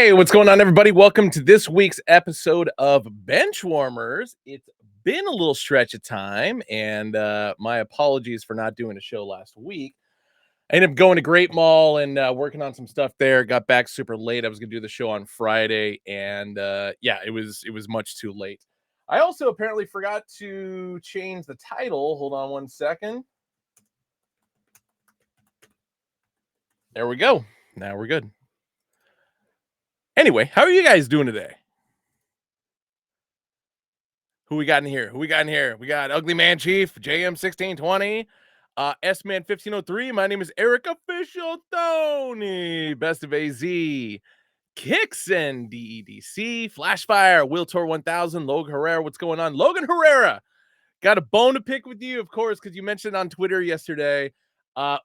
Hey, what's going on, everybody? Welcome to this week's episode of Benchwarmers. It's been a little stretch of time, and my apologies for not doing a show last week. I ended up going to Great Mall and working on some stuff there. Got back super late. I was going to do the show on Friday, and yeah, it was much too late. I also apparently forgot to change the title. Hold on one second. There we go. Now we're good. Anyway, how are you guys doing today? Who we got in here? Who we got in here? We got Ugly Man Chief, JM1620, S-Man 1503. My name is Eric Official Tony, Best of AZ, Kixen, DEDC, Flashfire, Will Tor 1000, Logan Herrera. What's going on? Logan Herrera, got a bone to pick with you, of course, because you mentioned on Twitter yesterday.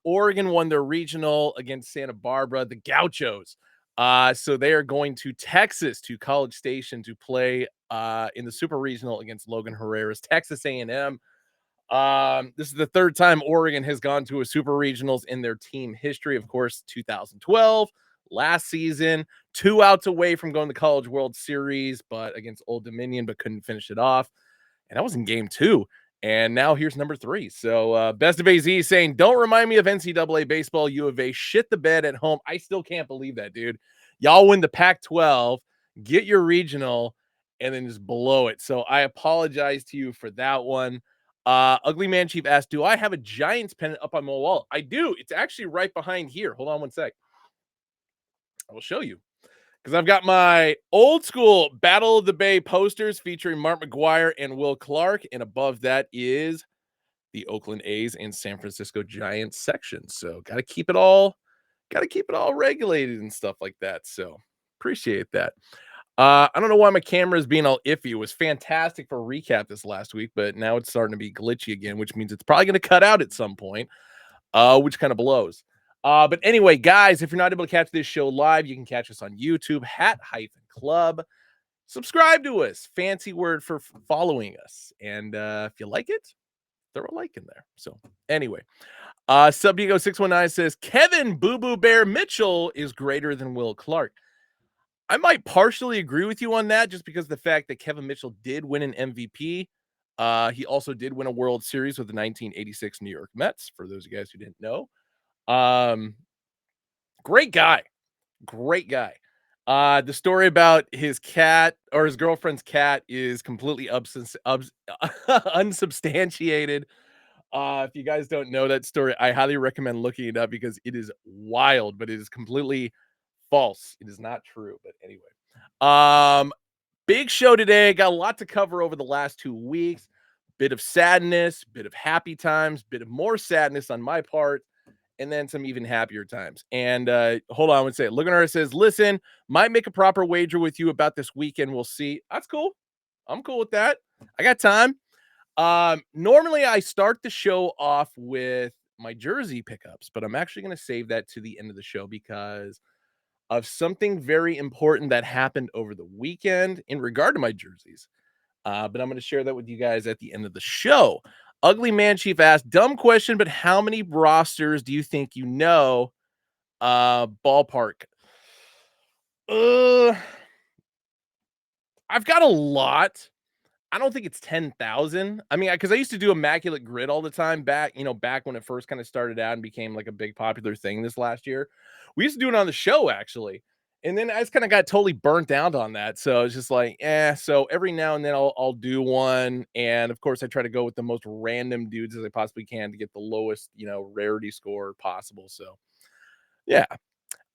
Oregon won their regional against Santa Barbara, the Gauchos. So they are going to Texas, to College Station, to play in the Super Regional against Logan Herrera's Texas A&M. This is the third time Oregon has gone to a Super Regionals in their team history. Of course, 2012, last season, 2 outs away from going to the College World Series, but against Old Dominion, but couldn't finish it off. And that was in game 2. And now here's number 3. So Best of AZ saying, don't remind me of NCAA baseball. U of A shit the bed at home. I still can't believe that, dude. Y'all win the Pac-12, get your regional, and then just blow it. So I apologize to you for that one. Ugly Man Chief asked, do I have a Giants pennant up on my wall? I do. It's actually right behind here. Hold on one sec. I will show you. Because I've got my old school Battle of the Bay posters featuring Mark McGuire and Will Clark. And above that is the Oakland A's and San Francisco Giants section. So got to keep it all regulated and stuff like that. So appreciate that. I don't know why my camera is being all iffy. It was fantastic for recap this last week, but now it's starting to be glitchy again, which means it's probably going to cut out at some point, which kind of blows. But anyway, guys, if you're not able to catch this show live, you can catch us on YouTube, Hat-Club. Subscribe to us. Fancy word for following us. And if you like it, throw a like in there. So anyway, Subdiego619 says, Kevin Boo Boo Bear Mitchell is greater than Will Clark. I might partially agree with you on that, just because of the fact that Kevin Mitchell did win an MVP. He also did win a World Series with the 1986 New York Mets, for those of you guys who didn't know. Great guy. The story about his cat or his girlfriend's cat is completely unsubstantiated. If you guys don't know that story, I highly recommend looking it up because it is wild, but it is completely false. It is not true. But anyway, big show today. Got a lot to cover over the last 2 weeks. Bit of sadness, bit of happy times, bit of more sadness on my part, and then some even happier times. And hold on, I would say, look at her, says, listen, might make a proper wager with you about this weekend. We'll see. That's cool. I'm cool with that. I got time. Normally I start the show off with my jersey pickups, but I'm actually going to save that to the end of the show because of something very important that happened over the weekend in regard to my jerseys. But I'm going to share that with you guys at the end of the show. Ugly Man Chief asked, dumb question, but how many rosters do you think you know? Ballpark. I've got a lot. I don't think it's 10,000. I mean, because I used to do Immaculate Grid all the time back when it first kind of started out and became like a big popular thing this last year. We used to do it on the show, actually. And then I just kind of got totally burnt out on that. So it's just like, so every now and then I'll do one. And of course, I try to go with the most random dudes as I possibly can to get the lowest, rarity score possible. So yeah.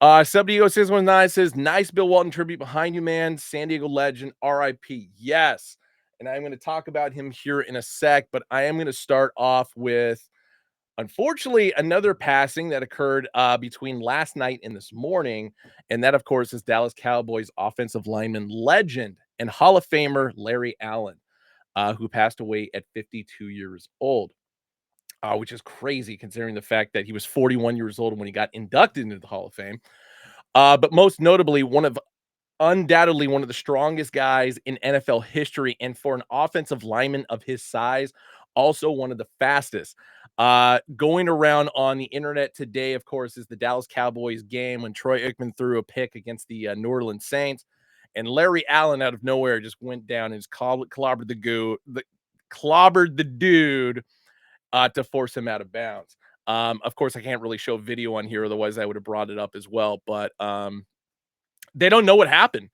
Subdiego 619 says, nice Bill Walton tribute behind you, man. San Diego legend, RIP. Yes. And I'm going to talk about him here in a sec, but I am going to start off with, unfortunately, another passing that occurred between last night and this morning. And that, of course, is Dallas Cowboys offensive lineman legend and Hall of Famer Larry Allen, who passed away at 52 years old, which is crazy considering the fact that he was 41 years old when he got inducted into the Hall of Fame. But most notably, undoubtedly one of the strongest guys in NFL history, and for an offensive lineman of his size, also one of the fastest. Going around on the internet today, of course, is the Dallas Cowboys game when Troy Aikman threw a pick against the New Orleans Saints, and Larry Allen out of nowhere just went down and just clobbered the dude to force him out of bounds. Of course, I can't really show video on here, otherwise I would have brought it up as well. But they don't know what happened.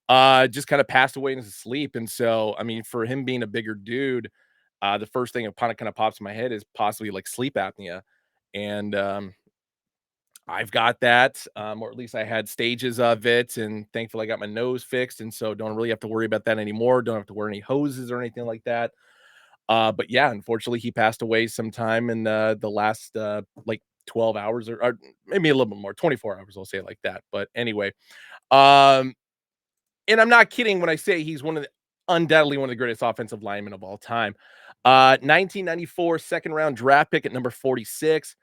Just kind of passed away in his sleep, and so I mean, for him being a bigger dude, the first thing that kind of pops in my head is possibly like sleep apnea, and I've got that, or at least I had stages of it, and thankfully I got my nose fixed, and so don't really have to worry about that anymore. Don't have to wear any hoses or anything like that. But yeah, unfortunately, he passed away sometime in the last like 12 hours or maybe a little bit more, 24 hours, I'll say it like that. But anyway, um, and I'm not kidding when I say he's undoubtedly one of the greatest offensive linemen of all time. 1994 second round draft pick at number 46.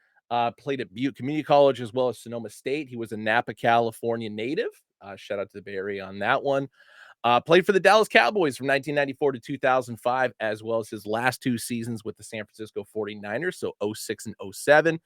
Played at Butte Community College as well as Sonoma State. He was a Napa, California native. Shout out to the Bay Area on that one. Played for the Dallas Cowboys from 1994 to 2005, as well as his last two seasons with the San Francisco 49ers, so '06 and '07.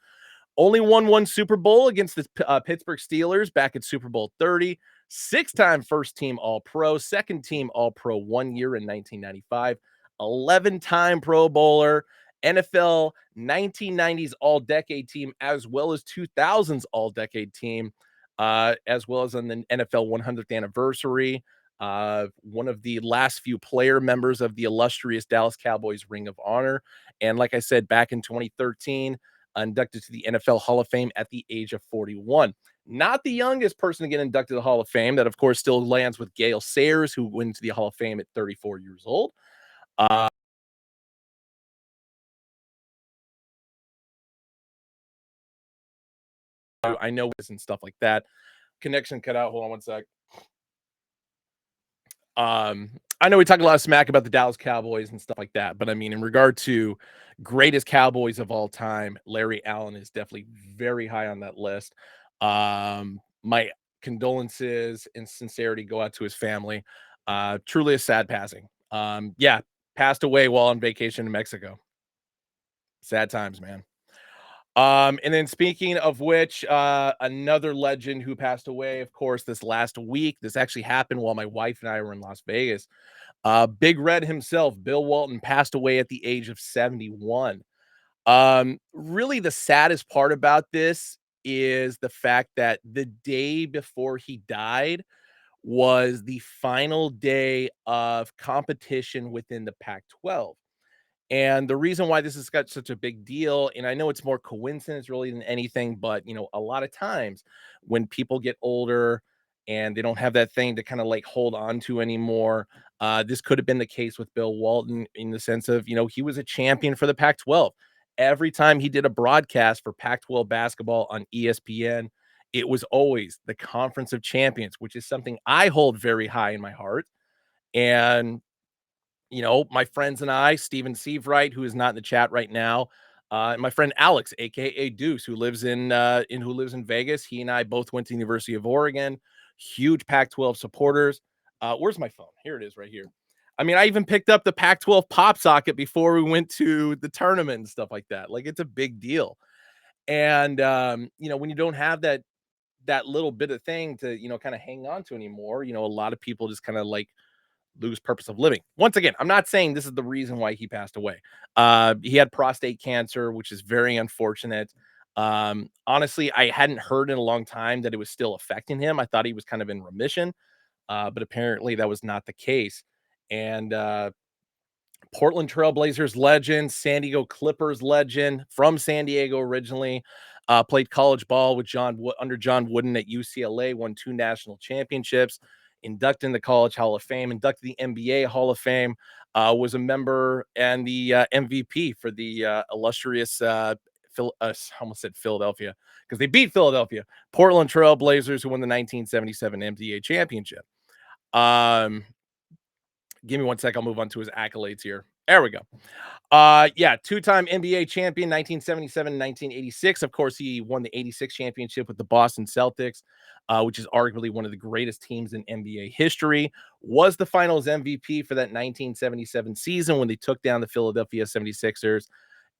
Only won one Super Bowl against the Pittsburgh Steelers back at Super Bowl 30. Six-time first-team All-Pro, second-team All-Pro 1 year in 1995. 11-time Pro Bowler, NFL 1990s All-Decade Team, as well as 2000s All-Decade Team, as well as on the NFL 100th anniversary. One of the last few player members of the illustrious Dallas Cowboys Ring of Honor. And like I said, back in 2013, inducted to the NFL Hall of Fame at the age of 41. Not the youngest person to get inducted to the Hall of Fame. That, of course, still lands with Gale Sayers, who went to the Hall of Fame at 34 years old. Uh, I know this and stuff like that. Connection cut out. Hold on one sec. I know we talk a lot of smack about the Dallas Cowboys and stuff like that, but I mean, in regard to greatest Cowboys of all time, Larry Allen is definitely very high on that list. My condolences and sincerity go out to his family. Truly a sad passing. Yeah, passed away while on vacation in Mexico. Sad times, man. And then speaking of which, another legend who passed away, of course, this last week. This actually happened while my wife and I were in Las Vegas. Big Red himself, Bill Walton, passed away at the age of 71. Really, the saddest part about this is the fact that the day before he died was the final day of competition within the Pac 12. And the reason why this has got such a big deal, and I know it's more coincidence really than anything, but a lot of times when people get older and they don't have that thing to kind of like hold on to anymore, this could have been the case with Bill Walton in the sense of, he was a champion for the Pac 12. Every time he did a broadcast for Pac 12 basketball on ESPN, it was always the Conference of Champions, which is something I hold very high in my heart. And my friends and I, Steven Seavright, who is not in the chat right now, and my friend Alex, aka Deuce, who lives in Vegas. He and I both went to the University of Oregon, huge Pac-12 supporters. Where's my phone? Here it is, right here. I mean, I even picked up the Pac-12 pop socket before we went to the tournament and stuff like that. Like, it's a big deal. And when you don't have that little bit of thing to kind of hang on to anymore, a lot of people just kind of like lose purpose of living. Once again, I'm not saying this is the reason why he passed away. He had prostate cancer, which is very unfortunate. Honestly, I hadn't heard in a long time that it was still affecting him. I thought he was kind of in remission, but apparently that was not the case. And Portland Trailblazers legend, San Diego Clippers legend from San Diego originally. Played college ball with under John Wooden at UCLA, won 2 national championships, inducted in the College Hall of Fame, inducted the NBA Hall of Fame, was a member and the MVP for the illustrious I almost said Philadelphia because they beat Philadelphia, Portland Trailblazers, who won the 1977 NBA championship. Give me one sec. I'll move on to his accolades here. There we go. Yeah, two-time NBA champion, 1977, 1986. Of course, he won the 86 championship with the Boston Celtics, which is arguably one of the greatest teams in NBA history. Was the finals MVP for that 1977 season when they took down the Philadelphia 76ers.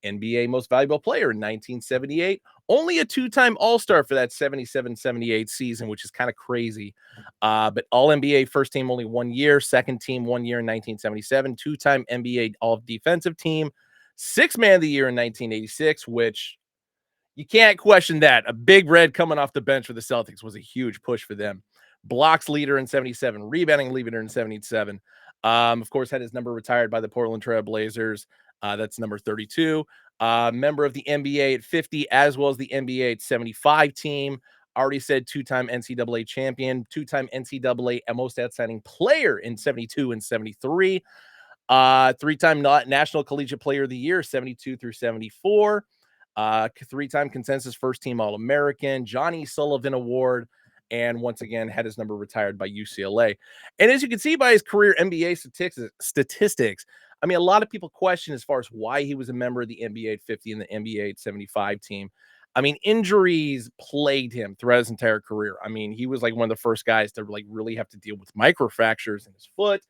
NBA Most Valuable Player in 1978. Only a two-time All-Star for that 77-78 season, which is kind of crazy. But All NBA first team only 1 year, second team 1 year in 1977, two-time NBA All Defensive Team, six man of the year in 1986, which you can't question that. A big red coming off the bench for the Celtics was a huge push for them. Blocks leader in 77, rebounding leader in 77. Of course, had his number retired by the Portland Trail Blazers. That's number 32. Member of the NBA at 50, as well as the NBA at 75 team. Already said two-time NCAA champion, two-time NCAA most outstanding player in 72 and 73. Three-time National Collegiate Player of the Year, 72 through 74. Three-time consensus first team All-American, Johnny Sullivan Award, and once again had his number retired by UCLA. And as you can see by his career NBA statistics, I mean, a lot of people question as far as why he was a member of the NBA at 50 and the NBA at 75 team. I mean, injuries plagued him throughout his entire career. I mean, he was like one of the first guys to like really have to deal with microfractures in his foot.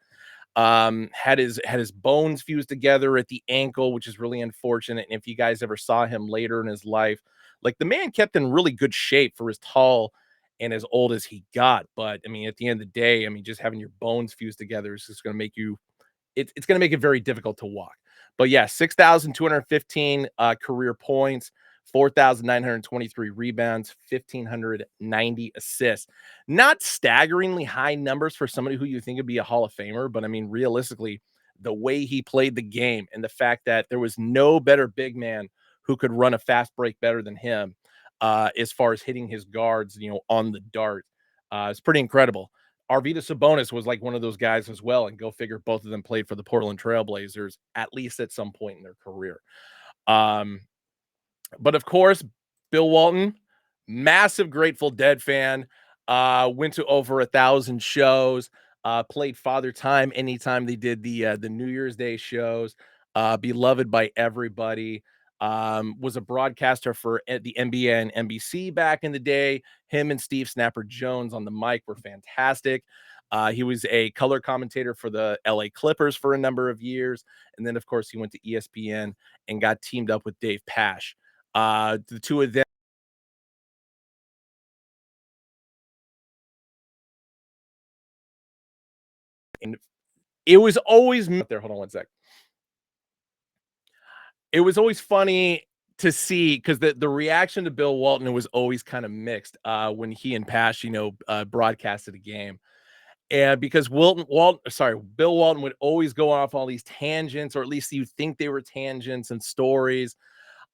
Had his bones fused together at the ankle, which is really unfortunate. And if you guys ever saw him later in his life, like the man kept in really good shape for as tall and as old as he got. But I mean, at the end of the day, I mean, just having your bones fused together is just going to make you it's going to make it very difficult to walk. But yeah, 6,215 career points, 4,923 rebounds, 1,590 assists. Not staggeringly high numbers for somebody who you think would be a Hall of Famer, but I mean, realistically, the way he played the game and the fact that there was no better big man who could run a fast break better than him, as far as hitting his guards, on the dart, it's pretty incredible. Arvydas Sabonis was like one of those guys as well, and go figure, both of them played for the Portland Trail Blazers at least at some point in their career. Um, but of course, Bill Walton, massive Grateful Dead fan, went to over 1,000 shows, played Father Time anytime they did the New Year's Day shows, beloved by everybody. Was a broadcaster for the NBA and NBC back in the day. Him and Steve Snapper Jones on the mic were fantastic. He was a color commentator for the LA Clippers for a number of years. And then, of course, he went to ESPN and got teamed up with Dave Pash. The two of them, and it was always there. Hold on one sec. It was always funny to see because the reaction to Bill Walton was always kind of mixed when he and Pash, broadcasted a game. And because Bill Walton would always go off all these tangents, or at least you think they were tangents and stories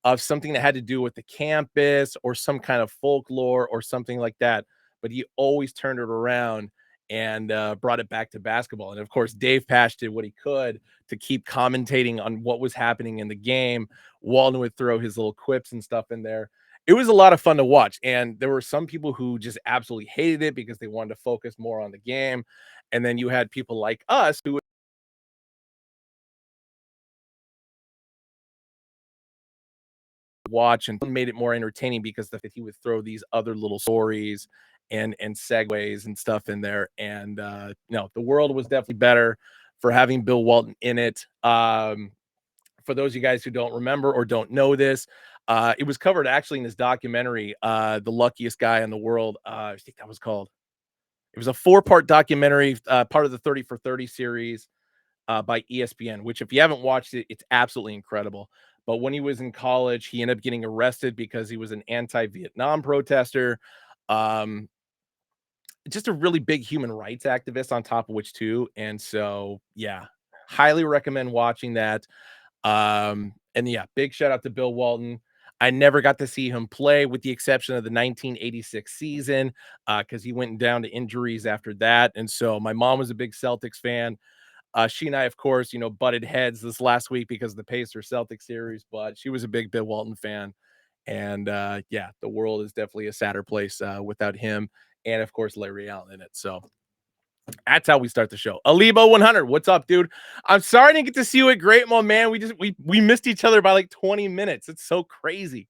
of something that had to do with the campus or some kind of folklore or something like that. But he always turned it around and brought it back to basketball. And of course, Dave Pash did what he could to keep commentating on what was happening in the game. Walton would throw his little quips and stuff in there. It was a lot of fun to watch. And there were some people who just absolutely hated it because they wanted to focus more on the game. And then you had people like us who watch and made it more entertaining because that he would throw these other little stories and segues and stuff in there. And no, the world was definitely better for having Bill Walton in it. For those of you guys who don't remember or don't know this, it was covered actually in this documentary, The Luckiest Guy in the World. I think that was called. It was a 4-part documentary, part of the 30 for 30 series by ESPN, which if you haven't watched it, it's absolutely incredible. But when he was in college, he ended up getting arrested because he was an anti-Vietnam protester. Um, just a really big human rights activist on top of which too. And so, yeah, highly recommend watching that. And yeah, big shout out to Bill Walton. I never got to see him play with the exception of the 1986 season because he went down to injuries after that. And so my mom was a big Celtics fan. She and I, of course, butted heads this last week because of the Pacers Celtics series, but she was a big Bill Walton fan. And yeah, the world is definitely a sadder place without him. And of course, Larry Allen in it. So that's how we start the show. Alibo 100, what's up, dude? I'm sorry I didn't get to see you at Great Mall, man. We missed each other by like 20 minutes. It's so crazy.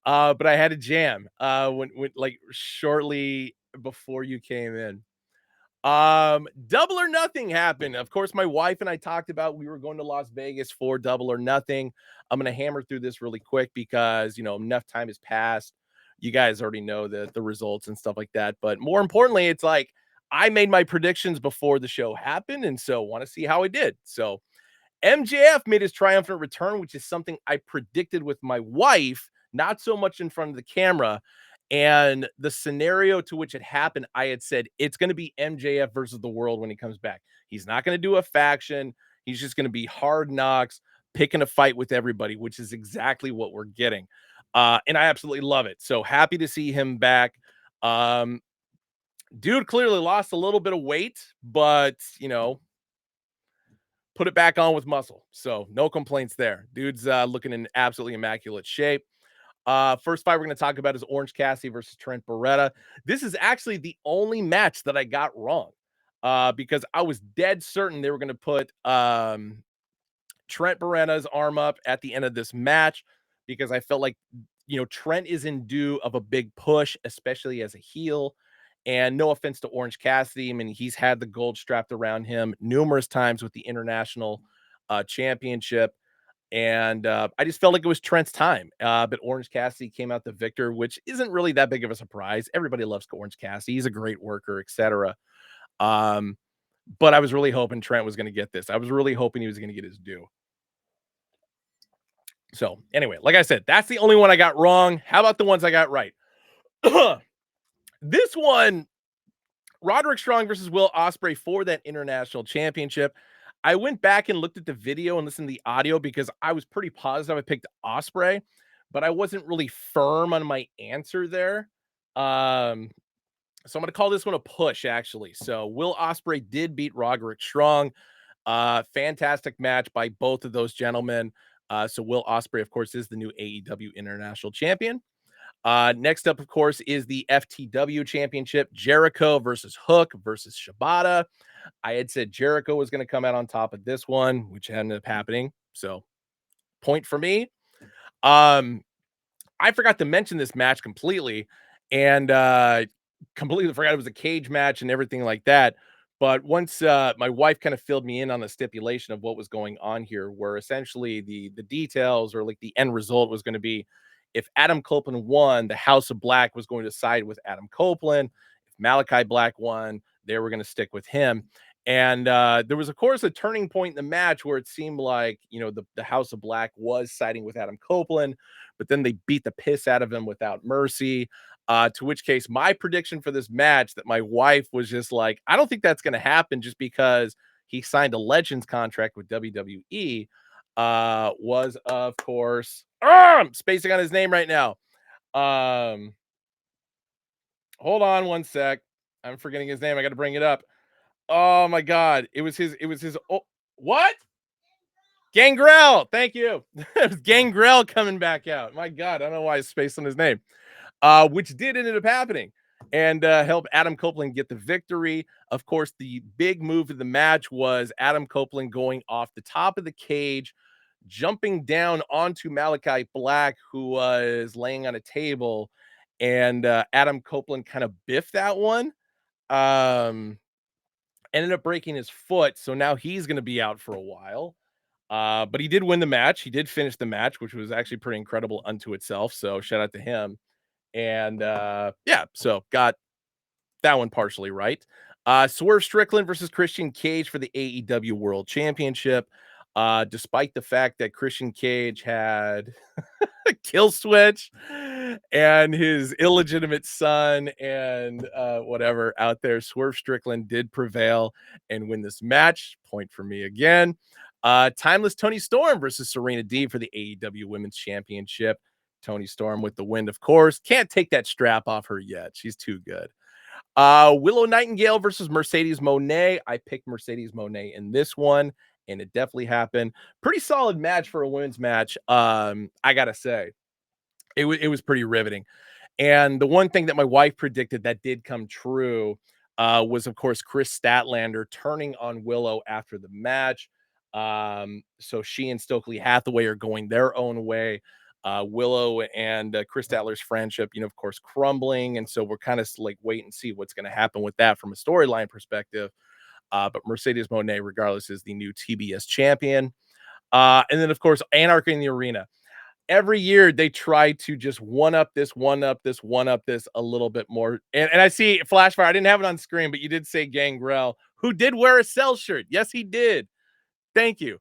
But I had a jam when like shortly before you came in. Double or Nothing happened. Of course, my wife and I talked about we were going to Las Vegas for Double or Nothing. I'm gonna hammer through this really quick because enough time has passed. You guys already know the results and stuff like that. But more importantly, it's like I made my predictions before the show happened, and so want to see how I did. So MJF made his triumphant return, which is something I predicted with my wife, not so much in front of the camera. And the scenario to which it happened, I had said it's going to be MJF versus the world when he comes back. He's not going to do a faction. He's just going to be hard knocks, picking a fight with everybody, which is exactly what we're getting. And I absolutely love it. So happy to see him back. Um, Dude clearly lost a little bit of weight, but put it back on with muscle. So no complaints there. Dude's looking in absolutely immaculate shape. First fight we're going to talk about is Orange Cassidy versus Trent Beretta. This is actually the only match that I got wrong. Because I was dead certain they were going to put Trent Beretta's arm up at the end of this match because I felt like Trent is in due of a big push, especially as a heel. And no offense to Orange Cassidy, I mean, he's had the gold strapped around him numerous times with the international championship. And I just felt like it was Trent's time. But Orange Cassidy came out the victor, which isn't really that big of a surprise. Everybody loves Orange Cassidy. He's a great worker, etc. Um, but I was really hoping Trent was going to get this. I was really hoping he was going to get his due. So anyway, like I said, that's the only one I got wrong. How about the ones I got right? This one, Roderick Strong versus Will Ospreay for that international championship. I went back and looked at the video and listened to the audio because I was pretty positive I picked Ospreay, but I wasn't really firm on my answer there. So I'm going to call this one a push, actually. So Will Ospreay did beat Roderick Strong. Fantastic match by both of those gentlemen. So Will Ospreay, of course, is the new AEW International Champion. Next up, of course, is the FTW Championship. Jericho versus Hook versus Shibata. I had said Jericho was going to come out on top of this one, which ended up happening. So point for me. I forgot to mention this match completely and completely forgot it was a cage match and everything like that. But once my wife kind of filled me in on the stipulation of what was going on here, where essentially the details or like the end result was going to be if Adam Copeland won, the House of Black was going to side with Adam Copeland. If Malachi Black won, they were going to stick with him. And there was, of course, a turning point in the match where it seemed like, the House of Black was siding with Adam Copeland, but then they beat the piss out of him without mercy. To which case, my prediction for this match that my wife was just like, I don't think that's going to happen just because he signed a Legends contract with WWE, was, of course, I'm spacing on his name right now. Hold on one sec. I'm forgetting his name. I got to bring it up. Oh my God. It was his, oh, what? Gangrel. Thank you. It was Gangrel coming back out. My God. I don't know why I spaced on his name, which did end up happening and help Adam Copeland get the victory. Of course, the big move of the match was Adam Copeland going off the top of the cage, jumping down onto Malachi Black, who was laying on a table, and Adam Copeland kind of biffed that one. Ended up breaking his foot, so now he's going to be out for a while. But he did win the match. He did finish the match, which was actually pretty incredible unto itself. So shout out to him. And yeah, so got that one partially right. Swerve Strickland versus Christian Cage for the AEW World Championship. Despite the fact that Christian Cage had a kill switch and his illegitimate son and whatever out there, Swerve Strickland did prevail and win this match. Point for me again. Timeless Tony Storm versus Serena Deeb for the AEW Women's Championship. Tony Storm with the win, of course. Can't take that strap off her yet. She's too good. Willow Nightingale versus Mercedes Moné. I picked Mercedes Moné in this one, and it definitely happened. Pretty solid match for a women's match. I gotta say, it was pretty riveting. And the one thing that my wife predicted that did come true was, of course, Chris Statlander turning on Willow after the match. So she and Stokely Hathaway are going their own way. Willow and Chris Statler's friendship, of course, crumbling. And so we're kind of like wait and see what's going to happen with that from a storyline perspective. But Mercedes Moné, regardless, is the new TBS champion. And then, of course, Anarchy in the Arena. Every year they try to just one up this, one up this, one up this a little bit more. And I see Flashfire. I didn't have it on screen, but you did say Gangrel, who did wear a Cell shirt. Yes, he did. Thank you.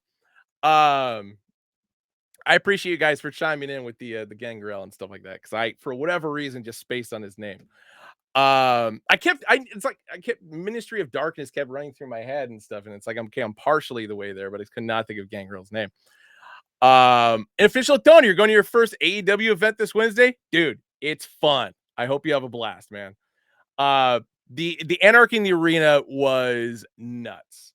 I appreciate you guys for chiming in with the Gangrel and stuff like that, because I, for whatever reason, just spaced on his name. I kept Ministry of Darkness kept running through my head and stuff, and it's like I'm partially the way there, but I could not think of Gangrel's name. And official Tony, you're going to your first AEW event this Wednesday, dude. It's fun. I hope you have a blast, man. The Anarchy in the Arena was nuts.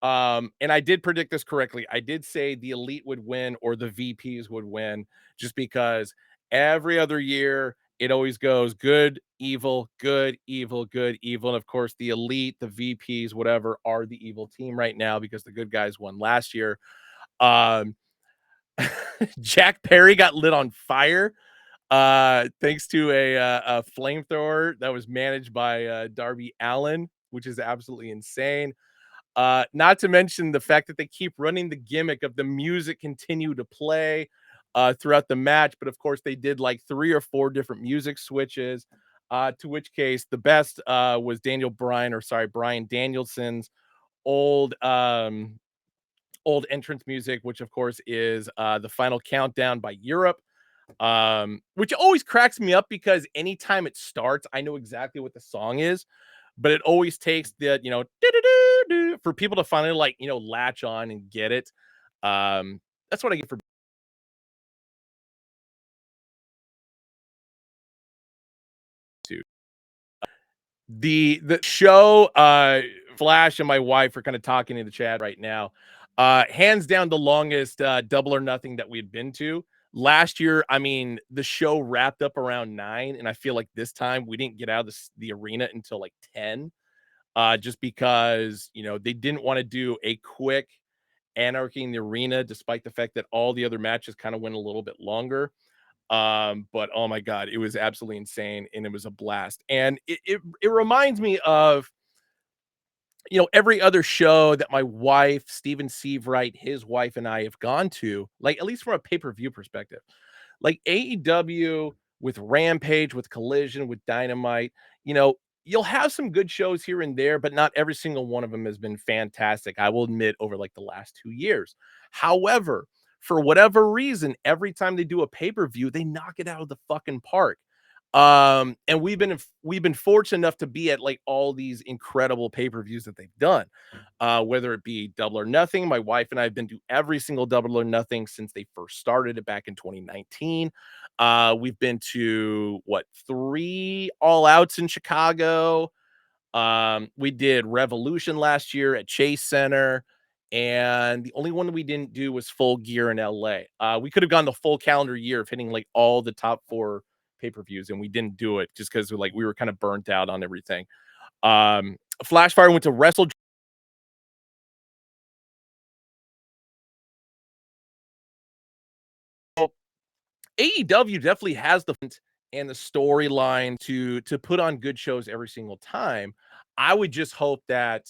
And I did predict this correctly. I did say the Elite would win or the VPs would win, just because every other year it always goes good, evil, good, evil, good, evil. And of course, the Elite, the VPs, whatever, are the evil team right now because the good guys won last year. Um, Jack Perry got lit on fire thanks to a flamethrower that was managed by Darby Allin, which is absolutely insane. Not to mention the fact that they keep running the gimmick of the music continue to play throughout the match. But of course, they did like 3 or 4 different music switches, to which case the best was Brian Danielson's old old entrance music, which of course is the Final Countdown by Europe. Which always cracks me up because anytime it starts, I know exactly what the song is, but it always takes the, for people to finally like, latch on and get it. That's what I get for two. The show, Flash and my wife are kind of talking in the chat right now. Hands down the longest Double or Nothing that we had been to. Last year, I mean, the show wrapped up around 9, and I feel like this time we didn't get out of the arena until like 10, just because, they didn't want to do a quick Anarchy in the Arena, despite the fact that all the other matches kind of went a little bit longer. But oh my God, it was absolutely insane, and it was a blast. And it reminds me of, every other show that my wife, Steven Seavright, his wife, and I have gone to, like, at least from a pay-per-view perspective. Like AEW with Rampage, with Collision, with Dynamite, you'll have some good shows here and there, but not every single one of them has been fantastic. I will admit, over like the last 2 years. However, for whatever reason, every time they do a pay-per-view, they knock it out of the fucking park. And we've been fortunate enough to be at like all these incredible pay-per-views that they've done. Whether it be Double or Nothing, my wife and I have been to every single Double or Nothing since they first started it back in 2019. We've been to 3 All Outs in Chicago. We did Revolution last year at Chase Center, and the only one we didn't do was Full Gear in LA. We could have gone the full calendar year of hitting like all the top 4 pay-per-views, and we didn't do it just because like we were kind of burnt out on everything. Flashfire went to Wrestle. AEW definitely has the and the storyline to put on good shows every single time. I would just hope that.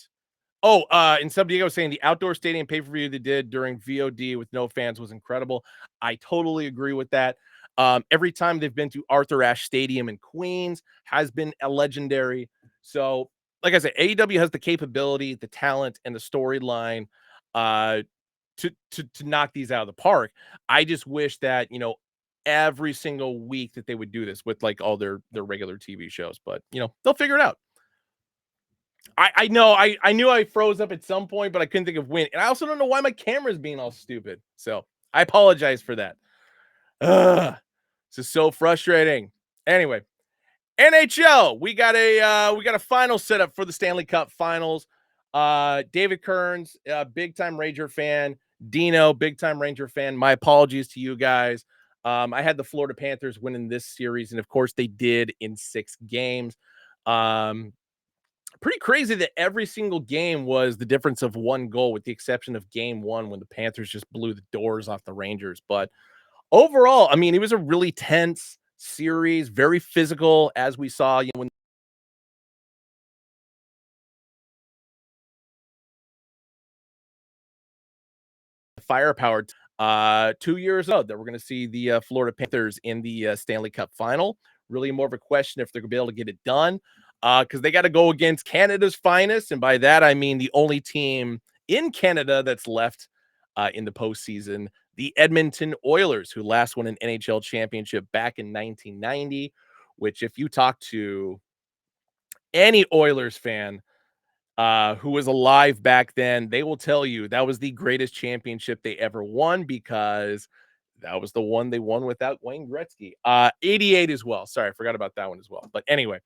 Oh, and Sub Diego was saying the outdoor stadium pay-per-view they did during VOD with no fans was incredible. I totally agree with that. Every time they've been to Arthur Ashe Stadium in Queens has been a legendary. So, like I said, AEW has the capability, the talent, and the storyline uh, to knock these out of the park. I just wish that, every single week that they would do this with like all their regular TV shows, but they'll figure it out. I know I knew I froze up at some point, but I couldn't think of when. And I also don't know why my camera's being all stupid. So I apologize for that. Ugh, this is so frustrating. Anyway, NHL, we got a final setup for the Stanley Cup Finals. David Kearns, big time Ranger fan. Dino, big time Ranger fan. My apologies to you guys. I had the Florida Panthers winning this series, and of course they did in 6 games. Pretty crazy that every single game was the difference of 1 goal, with the exception of game 1 when the Panthers just blew the doors off the Rangers. But Overall, I mean, it was a really tense series, very physical, as we saw, when firepower. 2 years ago, that we're going to see the Florida Panthers in the Stanley Cup final. Really more of a question if they're going to be able to get it done, because they got to go against Canada's finest. And by that, I mean the only team in Canada that's left in the postseason, the Edmonton Oilers, who last won an NHL championship back in 1990, which, if you talk to any Oilers fan who was alive back then, they will tell you that was the greatest championship they ever won, because that was the one they won without Wayne Gretzky. 88 as well. Sorry, I forgot about that one as well. But anyway,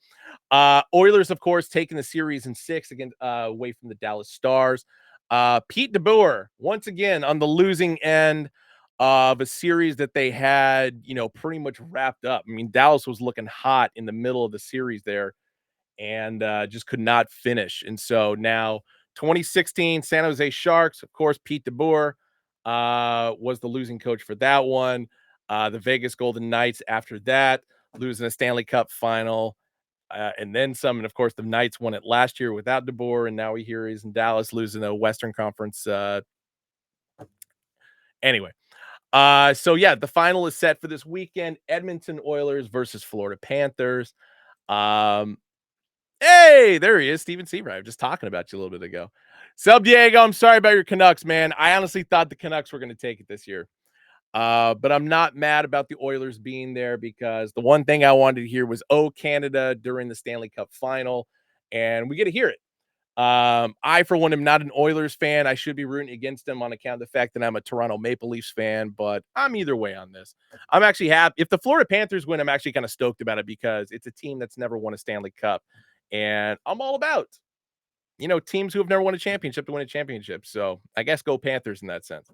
Oilers, of course, taking the series in six again, away from the Dallas Stars. Pete DeBoer, once again, on the losing end of a series that they had, pretty much wrapped up. I mean, Dallas was looking hot in the middle of the series there, and just could not finish. And so now 2016 San Jose Sharks, of course, Pete DeBoer was the losing coach for that one. The Vegas Golden Knights after that, losing a Stanley Cup final. And then some, and of course, the Knights won it last year without DeBoer, and now we hear he's in Dallas losing a Western Conference. Anyway, so yeah, the final is set for this weekend: Edmonton Oilers versus Florida Panthers. Um, Hey, there he is, Steven Seabright. I'm just talking about you a little bit ago. Sub Diego, I'm sorry about your Canucks, man. I honestly thought the Canucks were going to take it this year. But I'm not mad about the Oilers being there, because the one thing I wanted to hear was "Oh, Canada" during the Stanley Cup final, and we get to hear it. I, for one, am not an Oilers fan. I should be rooting against them on account of the fact that I'm a Toronto Maple Leafs fan, but I'm either way on this. I'm actually happy. If the Florida Panthers win, I'm actually kind of stoked about it, because it's a team that's never won a Stanley Cup. And I'm all about, teams who have never won a championship to win a championship. So I guess go Panthers in that sense.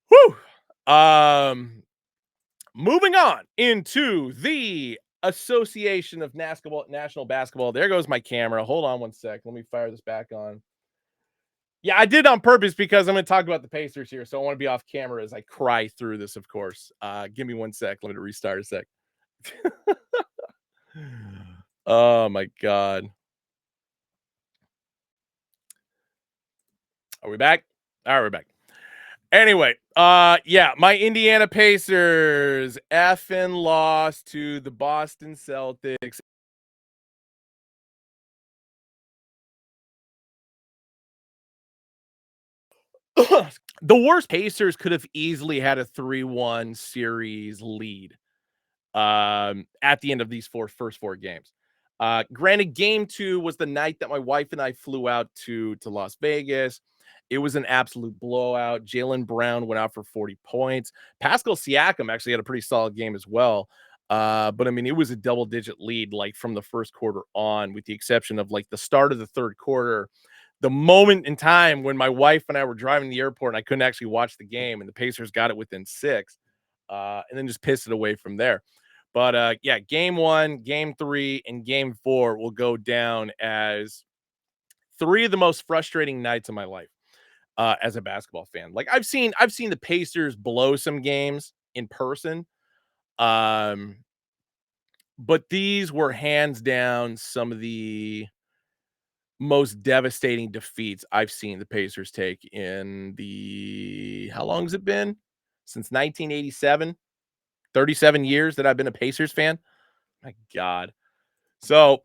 Whew. Moving on into the Association of National Basketball. There goes my camera. Hold on one sec. Let me fire this back on. Yeah, I did on purpose, because I'm going to talk about the Pacers here. So I want to be off camera as I cry through this, of course. Give me one sec. Let me restart a sec. Oh my God. Are we back? All right, we're back. Anyway, yeah, my Indiana Pacers effing lost to the Boston Celtics. The worst Pacers could have easily had a 3-1 series lead at the end of these first four games. Granted, game two was the night that my wife and I flew out to Las Vegas. It was an absolute blowout. Jaylen Brown went out for 40 points. Pascal Siakam actually had a pretty solid game as well. But I mean, it was a double-digit lead, like, from the first quarter on, with the exception of, like, the start of the third quarter. The moment in time when my wife and I were driving to the airport and I couldn't actually watch the game, and the Pacers got it within six, and then just pissed it away from there. But yeah, game one, game three, and game four will go down as three of the most frustrating nights of my life as a basketball fan. Like, I've seen the Pacers blow some games in person. Um, but these were hands down some of the most devastating defeats I've seen the Pacers take in the, how long has it been? Since 1987, 37 years that I've been a Pacers fan. My God. So,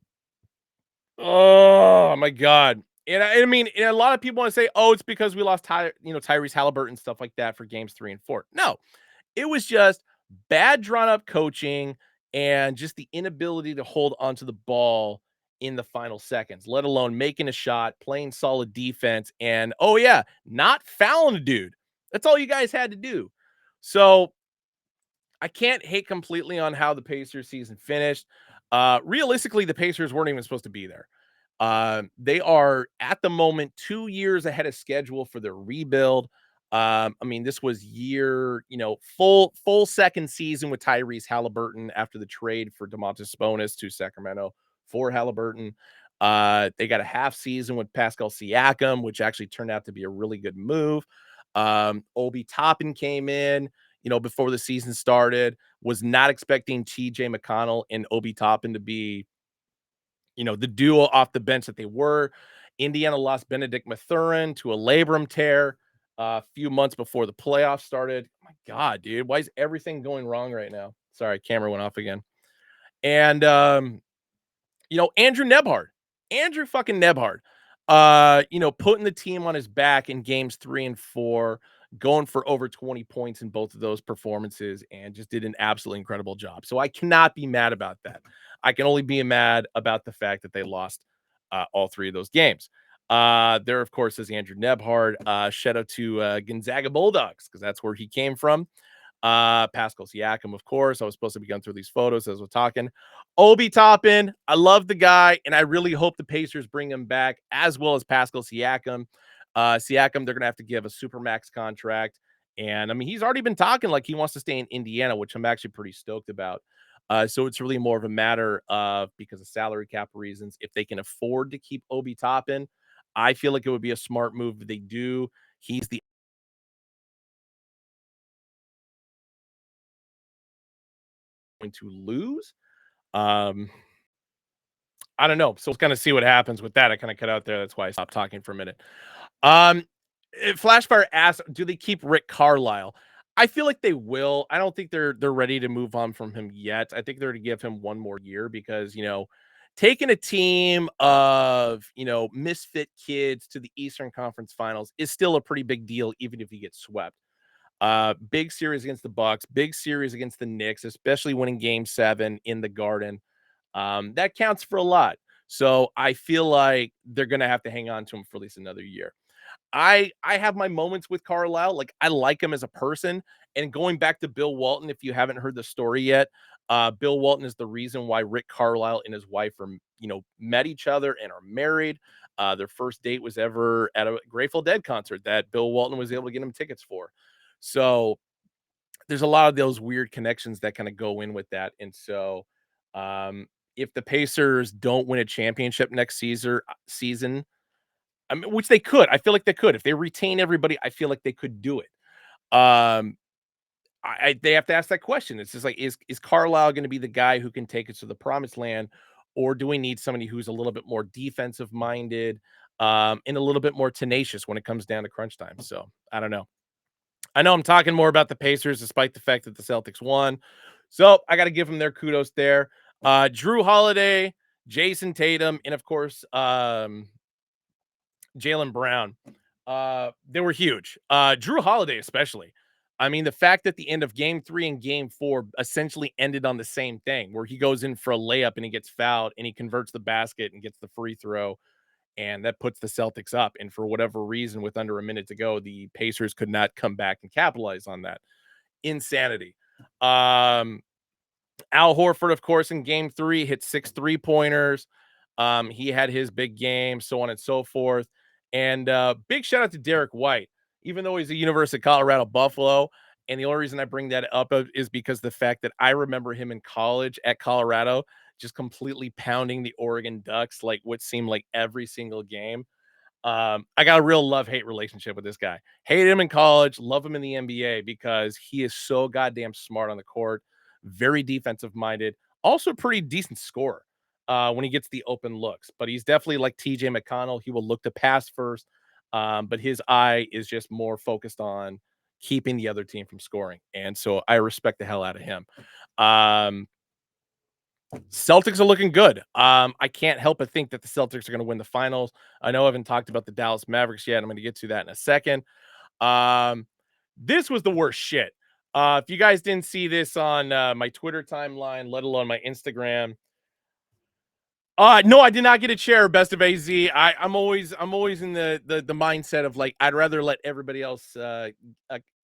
oh my God. And I mean, and a lot of people want to say, "Oh, it's because we lost Tyrese Halliburton and stuff like that for games 3 and 4." No, it was just bad drawn up coaching, and just the inability to hold onto the ball in the final seconds, let alone making a shot, playing solid defense, and, oh yeah, not fouling a dude. That's all you guys had to do. So I can't hate completely on how the Pacers season finished. Realistically, the Pacers weren't even supposed to be there. They are at the moment 2 years ahead of schedule for their rebuild. I mean, this was full second season with Tyrese Halliburton after the trade for Domantas Sabonis to Sacramento for Halliburton. They got a half season with Pascal Siakam, which actually turned out to be a really good move. Obi Toppin came in. before the season started. Was not expecting TJ McConnell and Obi Toppin to be, the duo off the bench that they were. Indiana lost Benedict Mathurin to a labrum tear a few months before the playoffs started. Oh my God, dude, why is everything going wrong right now? Sorry, camera went off again. And Andrew Nebhard, Andrew fucking Nebhard, putting the team on his back in games 3 and 4, going for over 20 points in both of those performances, and just did an absolutely incredible job. So I cannot be mad about that. I can only be mad about the fact that they lost all 3 of those games. There, of course, is Andrew Nebhard. Shout out to Gonzaga Bulldogs, because that's where he came from. Pascal Siakam, of course. I was supposed to be going through these photos as we're talking. Obi Toppin, I love the guy, and I really hope the Pacers bring him back, as well as Pascal Siakam. Siakam, they're going to have to give a supermax contract. And I mean, he's already been talking like he wants to stay in Indiana, which I'm actually pretty stoked about. So it's really more of a matter of, because of salary cap reasons, if they can afford to keep Obi Toppin, I feel like it would be a smart move if they do. He's the going to lose. Um, I don't know. So let's kind of see what happens with that. I kind of cut out there. That's why I stopped talking for a minute. Um, Flashfire asks, do they keep Rick Carlisle? I feel like they will. I don't think they're ready to move on from him yet. I think they're to give him one more year, because taking a team of misfit kids to the Eastern Conference Finals is still a pretty big deal, even if you get swept. Big series against the Bucks, big series against the Knicks, especially winning Game 7 in the Garden. That counts for a lot. So I feel like they're gonna have to hang on to him for at least another year. I have my moments with Carlisle. Like, I like him as a person. And going back to Bill Walton, if you haven't heard the story yet, Bill Walton is the reason why Rick Carlisle and his wife are, met each other and are married. Their first date was ever at a Grateful Dead concert that Bill Walton was able to get him tickets for. So there's a lot of those weird connections that kind of go in with that. And so, if the Pacers don't win a championship next season, I mean, which they could, I feel like they could. If they retain everybody, I feel like they could do it. Um, they have to ask that question. It's just like, is Carlisle going to be the guy who can take us to the promised land, or do we need somebody who's a little bit more defensive minded, and a little bit more tenacious when it comes down to crunch time? So I don't know. I know I'm talking more about the Pacers despite the fact that the Celtics won. So I got to give them their kudos there. Drew Holiday, Jason Tatum, and of course, Jalen Brown. They were huge. Drew Holiday, especially. I mean, the fact that the end of game 3 and game 4 essentially ended on the same thing, where he goes in for a layup and he gets fouled and he converts the basket and gets the free throw, and that puts the Celtics up. And for whatever reason, with under a minute to go, the Pacers could not come back and capitalize on that. Insanity. Um, Al Horford, of course, in game 3, hit 6 3-pointers. He had his big game, so on and so forth. And big shout out to Derek White, even though he's a University of Colorado Buffalo. And the only reason I bring that up is because the fact that I remember him in college at Colorado just completely pounding the Oregon Ducks like what seemed like every single game. I got a real love-hate relationship with this guy. Hate him in college, love him in the NBA, because he is so goddamn smart on the court, very defensive-minded, also a pretty decent scorer when he gets the open looks. But he's definitely like TJ McConnell. He will look to pass first, but his eye is just more focused on keeping the other team from scoring. And so I respect the hell out of him. Um, Celtics are looking good. I can't help but think that the Celtics are going to win the finals. I know I haven't talked about the Dallas Mavericks yet. I'm going to get to that in a second. Um, this was the worst shit. If you guys didn't see this on my Twitter timeline, let alone my Instagram, no, I did not get a chair. Best of AZ. I'm always in the mindset of like, I'd rather let everybody else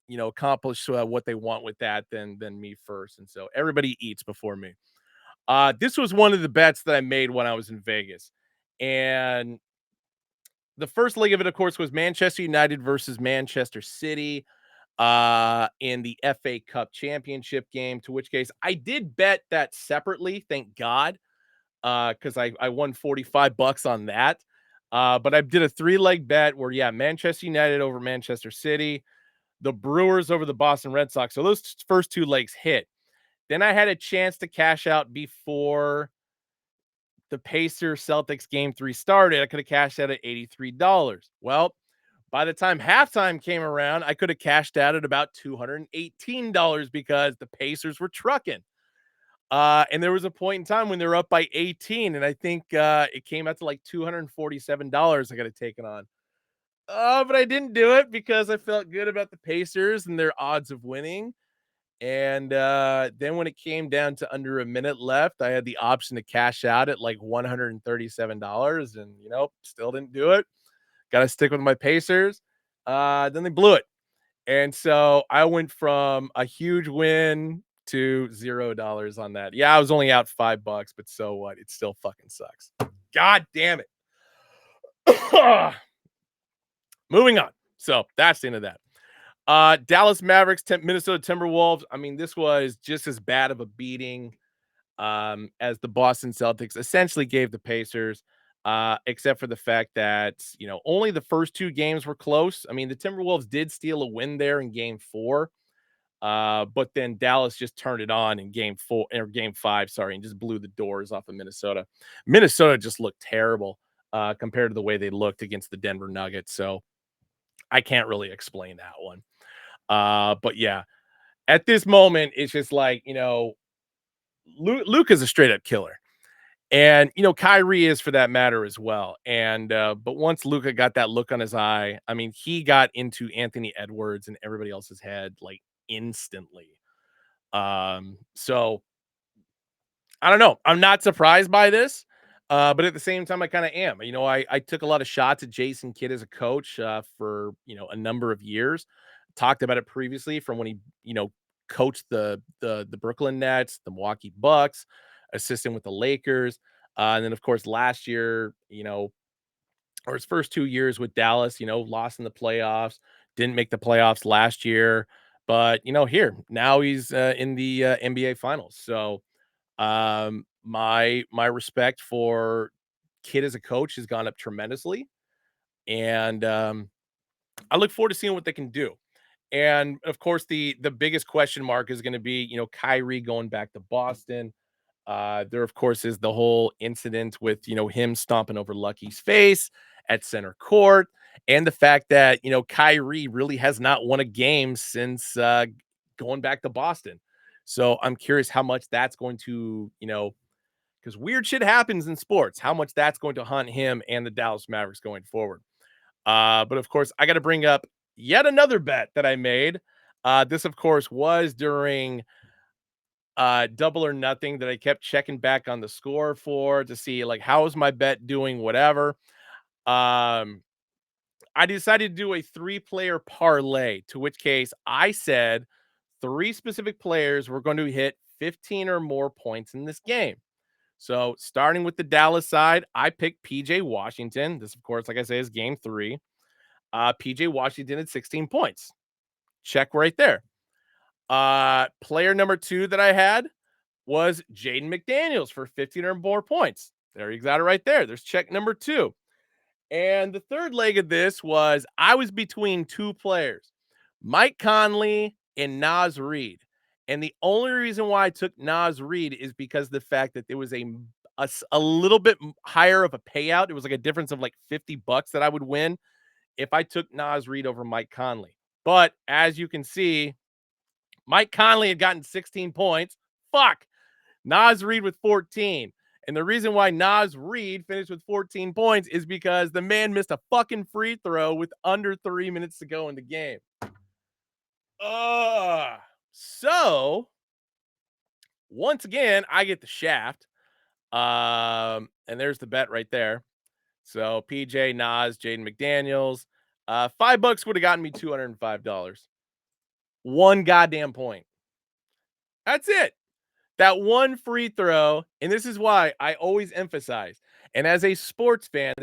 accomplish what they want with that than me first. And so everybody eats before me. This was one of the bets that I made when I was in Vegas. And the first leg of it, of course, was Manchester United versus Manchester City in the FA Cup championship game, to which case I did bet that separately, thank God, because I won $45 on that. But I did a 3-leg bet where, yeah, Manchester United over Manchester City. the Brewers over the Boston Red Sox. So those first two legs hit. Then I had a chance to cash out before the Pacers Celtics game 3 started. I could have cashed out at $83. Well, by the time halftime came around, I could have cashed out at about $218 because the Pacers were trucking. And there was a point in time when they were up by 18, and I think it came out to like $247 I got to take it on. But I didn't do it because I felt good about the Pacers and their odds of winning. And then when it came down to under a minute left, I had the option to cash out at like $137, and still didn't do it. Got to stick with my Pacers. Then they blew it. And so I went from a huge win to $0 on that. Yeah, I was only out $5, but so what? It still fucking sucks. God damn it. Moving on. So that's the end of that. Dallas Mavericks, Minnesota Timberwolves. I mean, this was just as bad of a beating as the Boston Celtics essentially gave the Pacers, except for the fact that, only the first two games were close. I mean, the Timberwolves did steal a win there in game 4, but then Dallas just turned it on in game 5, sorry, and just blew the doors off of Minnesota. Minnesota just looked terrible compared to the way they looked against the Denver Nuggets. So I can't really explain that one. But yeah, at this moment, it's just like, Luke is a straight up killer. And, Kyrie is for that matter as well. And, but once Luka got that look on his eye, I mean, he got into Anthony Edwards and everybody else's head like instantly. So I don't know. I'm not surprised by this. But at the same time, I kind of am. I took a lot of shots at Jason Kidd as a coach for a number of years. Talked about it previously from when he coached the Brooklyn Nets, the Milwaukee Bucks, assistant with the Lakers, and then of course last year, or his first 2 years with Dallas, lost in the playoffs, didn't make the playoffs last year, but here now he's in the NBA Finals. So my respect for Kid as a coach has gone up tremendously, and I look forward to seeing what they can do. And of course, the biggest question mark is going to be, Kyrie going back to Boston. There, of course, is the whole incident with him stomping over Lucky's face at center court, and the fact that Kyrie really has not won a game since going back to Boston. So I'm curious how much that's going to because weird shit happens in sports, how much that's going to haunt him and the Dallas Mavericks going forward. But of course, I got to bring up yet another bet that I made. This, of course, was during Double or Nothing that I kept checking back on the score for to see like how is my bet doing, whatever. I decided to do a 3-player parlay, to which case I said 3 specific players were going to hit 15 or more points in this game. So starting with the Dallas side, I picked PJ Washington. This, of course, like I say, is game 3. PJ Washington at 16 points. Check right there. Player number 2 that I had was Jaden McDaniels for 15 or more points. There you got it right there. There's check number 2. And the third leg of this was I was between 2 players, Mike Conley and Naz Reid. And the only reason why I took Naz Reid is because of the fact that there was a little bit higher of a payout. It was like a difference of like $50 that I would win if I took Naz Reid over Mike Conley. But as you can see, Mike Conley had gotten 16 points. Fuck. Naz Reid with 14. And the reason why Naz Reid finished with 14 points is because the man missed a fucking free throw with under 3 minutes to go in the game. So once again, I get the shaft. And there's the bet right there. So PJ, Nas, Jaden McDaniels. $5 would have gotten me $205. One goddamn point. That's it. That one free throw, and this is why I always emphasize, and as a sports fan,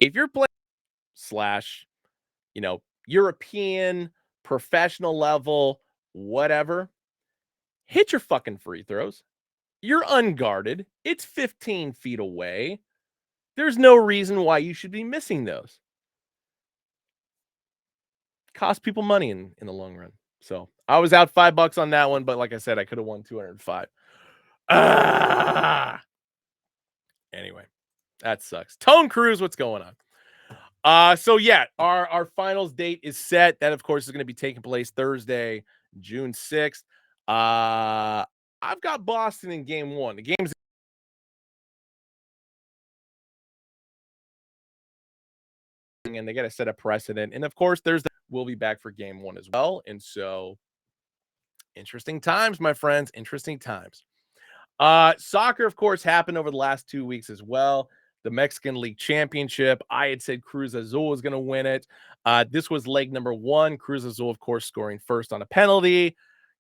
if you're playing slash, European, professional level, whatever, hit your fucking free throws. You're unguarded. It's 15 feet away. There's no reason why you should be missing those. Cost people money in the long run. So I was out $5 on that one, but like I said, I could have won 205. Ah! Anyway, that sucks. Tone Cruise, what's going on? So yeah, our finals date is set. That of course is going to be taking place Thursday, June 6th. I've got Boston in game one. The game's and they got to set a precedent. And of course, we'll be back for game one as well. And so interesting times, my friends. Interesting times. Soccer, of course, happened over the last 2 weeks as well. The Mexican League Championship. I had said Cruz Azul was going to win it. This was leg number one. Cruz Azul, of course, scoring first on a penalty.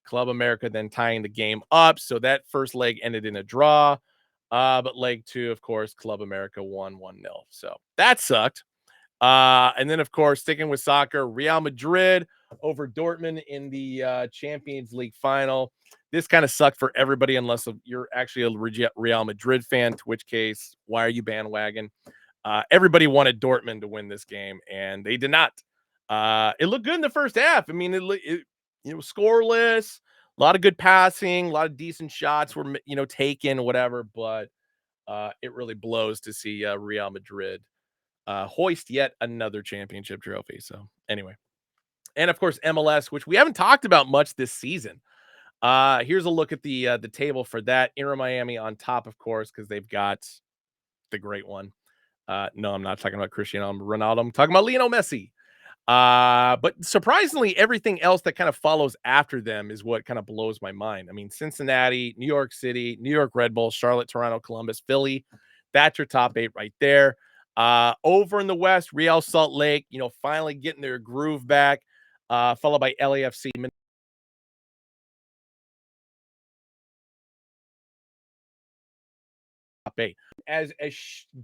Club America then tying the game up. So that first leg ended in a draw. But leg two, of course, Club America won 1-0. So that sucked. And then, of course, sticking with soccer, Real Madrid over Dortmund in the Champions League final. This kind of sucked for everybody unless you're actually a Real Madrid fan, to which case, why are you bandwagon? Everybody wanted Dortmund to win this game, and they did not. It looked good in the first half. I mean, it was scoreless, a lot of good passing, a lot of decent shots were taken, whatever. But it really blows to see Real Madrid hoist yet another championship trophy. So anyway, and of course MLS, which we haven't talked about much this season. Here's a look at the table for that. Inter Miami on top, of course, because they've got the great one. No, I'm not talking about Cristiano Ronaldo. I'm talking about Lionel Messi. But surprisingly, everything else that kind of follows after them is what kind of blows my mind. I mean, Cincinnati, New York City, New York Red Bull, Charlotte, Toronto, Columbus, Philly. That's your top eight right there. Over in the West, Real Salt Lake, finally getting their groove back. Followed by LAFC, top eight.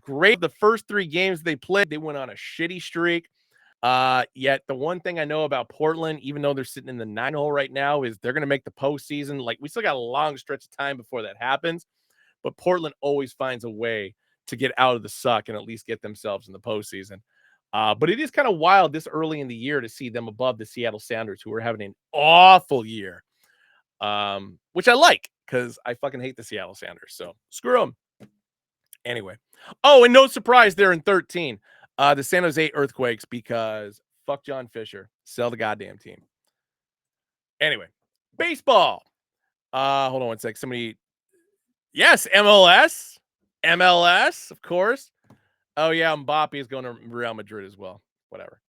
Great, the first three games they played, they went on a shitty streak. Yet the one thing I know about Portland, even though they're sitting in the 9 hole right now, is they're going to make the postseason. Like, we still got a long stretch of time before that happens, but Portland always finds a way to get out of the suck and at least get themselves in the postseason. But it is kind of wild this early in the year to see them above the Seattle Sounders, who are having an awful year, which I like because I fucking hate the Seattle Sounders. So screw them. Anyway. Oh, and no surprise, they're in 13. The San Jose Earthquakes, because fuck John Fisher. Sell the goddamn team. Anyway, baseball. Hold on one sec. Yes, MLS. MLS, of course. Oh, yeah, Mbappe is going to Real Madrid as well. Whatever.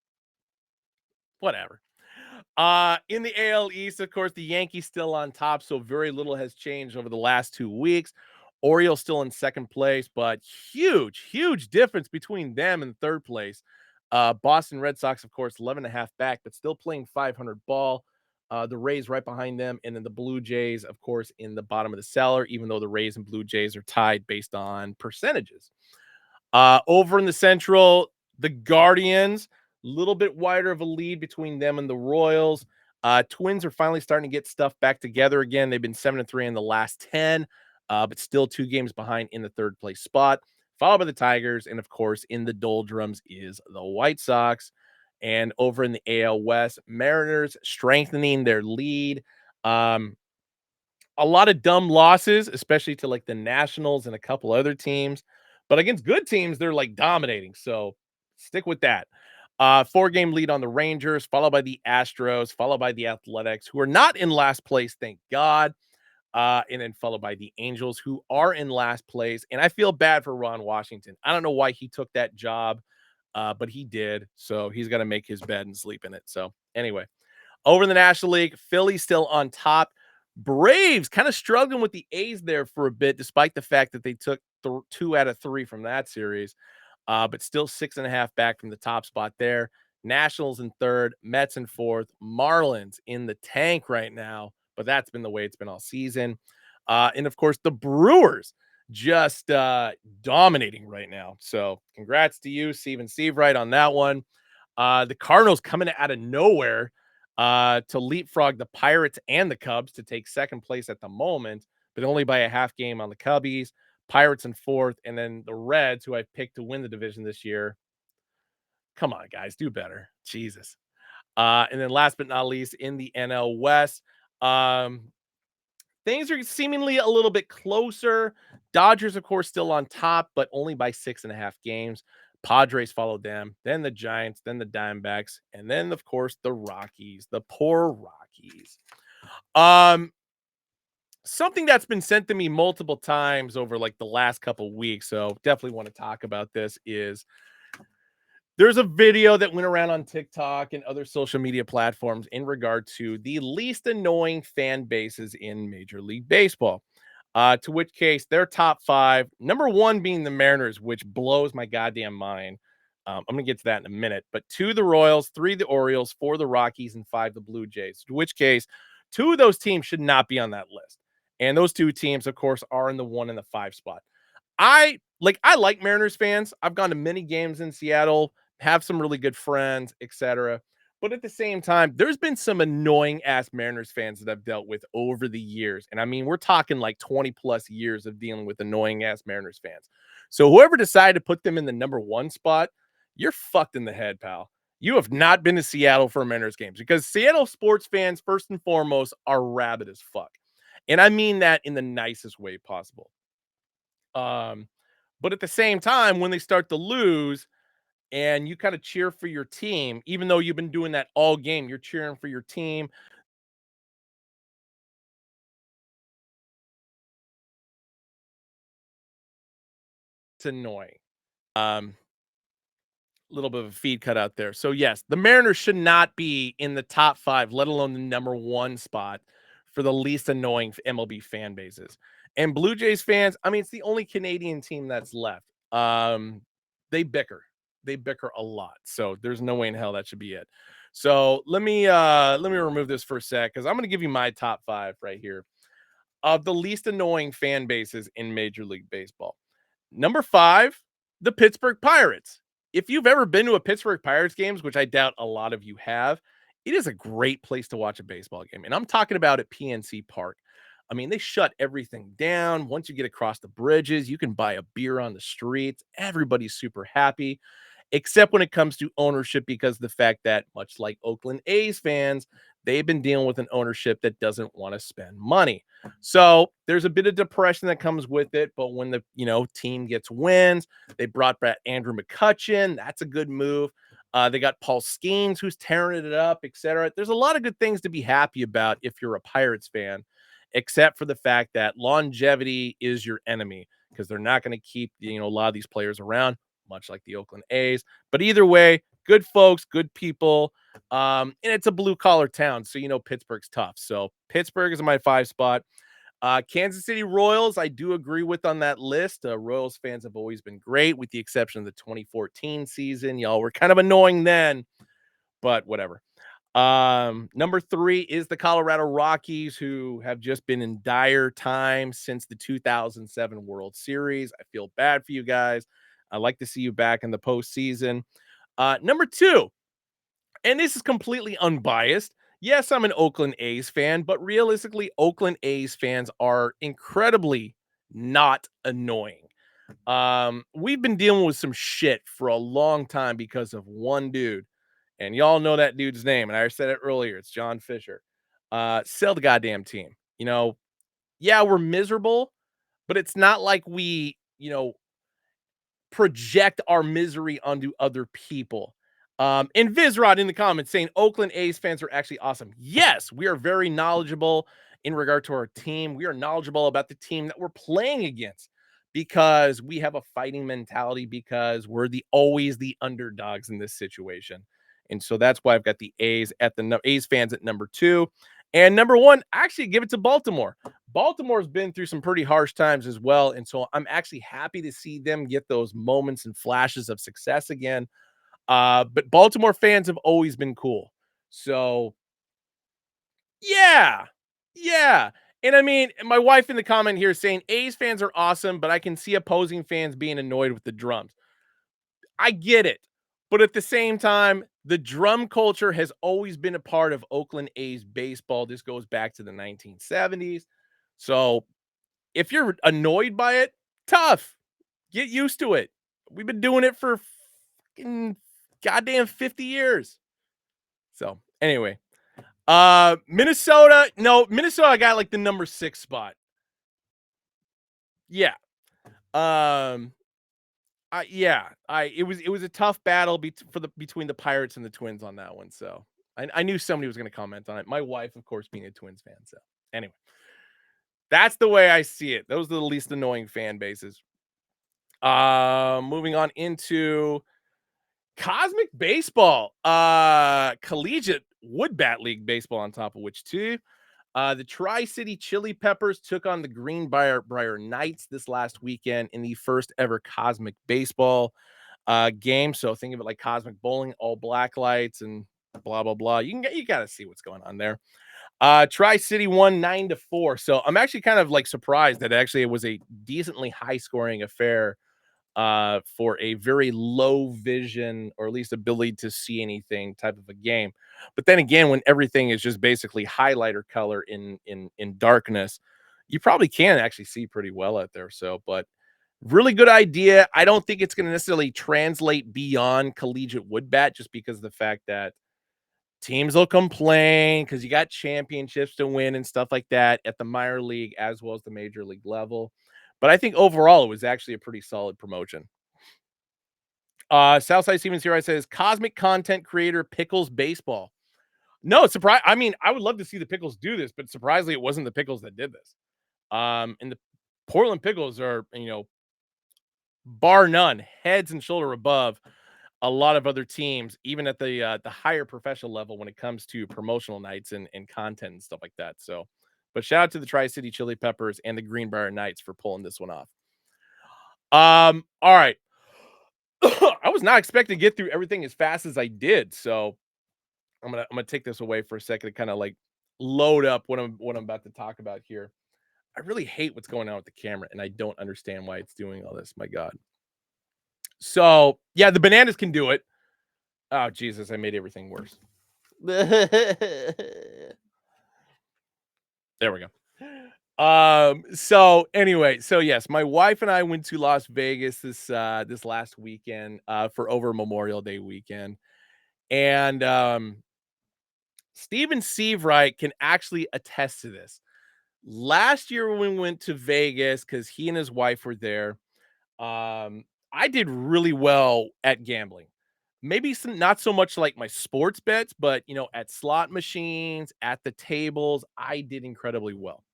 In the AL East, of course, the Yankees still on top, so very little has changed over the last 2 weeks. Orioles still in second place, but huge difference between them and third place. Boston Red Sox, of course, 11.5 back, but still playing 500 ball. The Rays right behind them, and then the Blue Jays, of course, in the bottom of the cellar, even though the Rays and Blue Jays are tied based on percentages. Over in the Central, the Guardians, a little bit wider of a lead between them and the Royals. Twins are finally starting to get stuff back together again. They've been 7-3 in the last 10, but still 2 games behind in the third place spot, followed by the Tigers. And of course, in the doldrums is the White Sox. And over in the AL West, Mariners strengthening their lead. A lot of dumb losses, especially to like the Nationals and a couple other teams. But against good teams, they're like dominating. So stick with that. 4-game lead on the Rangers, followed by the Astros, followed by the Athletics, who are not in last place, thank God. And then followed by the Angels, who are in last place. And I feel bad for Ron Washington. I don't know why he took that job, but he did. So he's got to make his bed and sleep in it. So anyway, over in the National League, Philly still on top. Braves kind of struggling with the A's there for a bit, despite the fact that they took 2 out of 3 from that series, but still 6.5 back from the top spot there. Nationals in third, Mets in fourth, Marlins in the tank right now, but that's been the way it's been all season. And of course, the Brewers just dominating right now. So congrats to you, Steve right on that one. The Cardinals coming out of nowhere to leapfrog the Pirates and the Cubs to take second place at the moment, but only by a half game on the Cubbies. Pirates in fourth, and then the Reds, who I picked to win the division this year. Come on, guys, do better. Jesus. And then last but not least, in the NL West, um, things are seemingly a little bit closer. Dodgers, of course, still on top, but only by 6.5 games. Padres followed them, then the Giants, then the Diamondbacks, and then, of course, the Rockies, the poor Rockies. Um, Something that's been sent to me multiple times over like the last couple weeks, so definitely want to talk about this, is there's a video that went around on TikTok and other social media platforms in regard to the least annoying fan bases in Major League Baseball. To which case, their top five, number one being the Mariners, which blows my goddamn mind. I'm going to get to that in a minute. But two, the Royals, three, the Orioles, four, the Rockies, and five, the Blue Jays. To which case, two of those teams should not be on that list. And those two teams, of course, are in the 1 and the 5 spot. I like Mariners fans. I've gone to many games in Seattle, have some really good friends, etc. But at the same time, there's been some annoying ass Mariners fans that I've dealt with over the years. And I mean, we're talking like 20 plus years of dealing with annoying ass Mariners fans. So whoever decided to put them in the number 1 spot, you're fucked in the head, pal. You have not been to Seattle for Mariners games, because Seattle sports fans, first and foremost, are rabid as fuck. And I mean that in the nicest way possible. Um, but at the same time, when they start to lose and you kind of cheer for your team, even though you've been doing that all game, you're cheering for your team. It's annoying. Um, Little bit of a feed cut out there. So yes, the Mariners should not be in the top 5, let alone the number 1 spot for the least annoying MLB fan bases. And Blue Jays fans, I mean, it's the only Canadian team that's left. They bicker. They bicker a lot. So there's no way in hell that should be it. So let me remove this for a sec, because I'm gonna give you my top 5 right here of the least annoying fan bases in Major League Baseball. Number 5, the Pittsburgh Pirates. If you've ever been to a Pittsburgh Pirates games, which I doubt a lot of you have, it is a great place to watch a baseball game. And I'm talking about at PNC Park. I mean, they shut everything down. Once you get across the bridges, you can buy a beer on the streets. Everybody's super happy, except when it comes to ownership, because of the fact that, much like Oakland A's fans, they've been dealing with an ownership that doesn't want to spend money. So there's a bit of depression that comes with it. But when the team gets wins, they brought back Andrew McCutchen. That's a good move. They got Paul Skeens, who's tearing it up, etc. There's a lot of good things to be happy about if you're a Pirates fan, except for the fact that longevity is your enemy, because they're not going to keep a lot of these players around, much like the Oakland A's. But either way, good folks, good people. And it's a blue collar town, so Pittsburgh's tough. So Pittsburgh is my 5 spot. Kansas City Royals, I do agree with on that list. Royals fans have always been great, with the exception of the 2014 season. Y'all were kind of annoying then, but whatever. Number 3 is the Colorado Rockies, who have just been in dire times since the 2007 World Series. I feel bad for you guys. I'd like to see you back in the postseason. Number 2, and this is completely unbiased. Yes, I'm an Oakland A's fan, but realistically, Oakland A's fans are incredibly not annoying. We've been dealing with some shit for a long time because of one dude, and y'all know that dude's name. And I said it earlier, it's John Fisher. Sell the goddamn team. Yeah, we're miserable, but it's not like we, project our misery onto other people. And Vizrod in the comments saying Oakland A's fans are actually awesome. Yes, we are very knowledgeable in regard to our team. We are knowledgeable about the team that we're playing against, because we have a fighting mentality, because we're always the underdogs in this situation. And so that's why I've got the A's at the A's fans at number 2. And number 1, actually give it to Baltimore. Baltimore's been through some pretty harsh times as well. And so I'm actually happy to see them get those moments and flashes of success again. But Baltimore fans have always been cool. So yeah, yeah. And I mean, my wife in the comment here is saying A's fans are awesome, but I can see opposing fans being annoyed with the drums. I get it. But at the same time, the drum culture has always been a part of Oakland A's baseball. This goes back to the 1970s. So if you're annoyed by it, Tough. Get used to it. We've been doing it for fucking goddamn 50 years. So, anyway, Minnesota, no, Minnesota got like the number 6 spot. Yeah. Um, it was a tough battle between the Pirates and the Twins on that one. So I knew somebody was going to comment on it. My wife, of course, being a Twins fan. So anyway, that's the way I see it. Those are the least annoying fan bases. Moving on into Cosmic Baseball, Collegiate Wood Bat League Baseball on top of which too. The Tri-City Chili Peppers took on the Greenbrier Knights this last weekend in the first ever Cosmic Baseball game. So think of it like Cosmic Bowling, all black lights and blah blah blah. You got to see what's going on there. Tri-City won 9-4. So I'm actually kind of like surprised that actually it was a decently high scoring affair for a very low vision or at least ability to see anything type of a game. But then again, when everything is just basically highlighter color in darkness, you probably can actually see pretty well out there. So, but really good idea. I don't think it's going to necessarily translate beyond collegiate wood bat just because of the fact that teams will complain because you got championships to win and stuff like that at the minor league as well as the major league level. But I think overall it was actually a pretty solid promotion. Southside Stevens here I says cosmic content creator Pickles Baseball. No, surprise. I mean, I would love to see the Pickles do this, but surprisingly, it wasn't the Pickles that did this. And the Portland Pickles are, bar none, heads and shoulder above a lot of other teams, even at the higher professional level when it comes to promotional nights and content and stuff like that. So, but shout out to the Tri-City Chili Peppers and the Greenbrier Knights for pulling this one off. All right. I was not expecting to get through everything as fast as I did, so I'm gonna take this away for a second to kind of like load up what I'm about to talk about here. I really hate what's going on with the camera, and I don't understand why it's doing all this. My God. So yeah, the bananas can do it. Oh Jesus, I made everything worse. There we go. So anyway, so yes, my wife and I went to Las Vegas this last weekend for over Memorial Day weekend. And Steven Seavright can actually attest to this. Last year when we went to Vegas, because he and his wife were there, I did really well at gambling. Maybe not so much like my sports bets, but at slot machines, at the tables, I did incredibly well.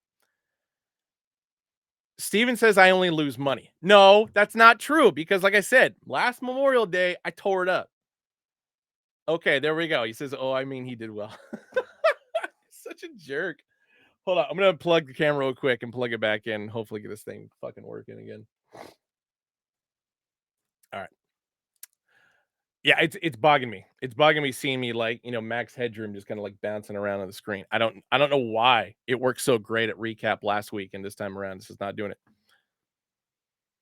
Steven says I only lose money. No, that's not true because, like I said, last Memorial Day, I tore it up. Okay, there we go. He says, oh, I mean, he did well. Such a jerk. Hold on. I'm going to plug the camera real quick and plug it back in. Hopefully, get this thing fucking working again. All right. Yeah, it's bugging me. It's bugging me seeing me like, max headroom just kind of like bouncing around on the screen. I don't know why it worked so great at recap last week and this time around it's just not doing it.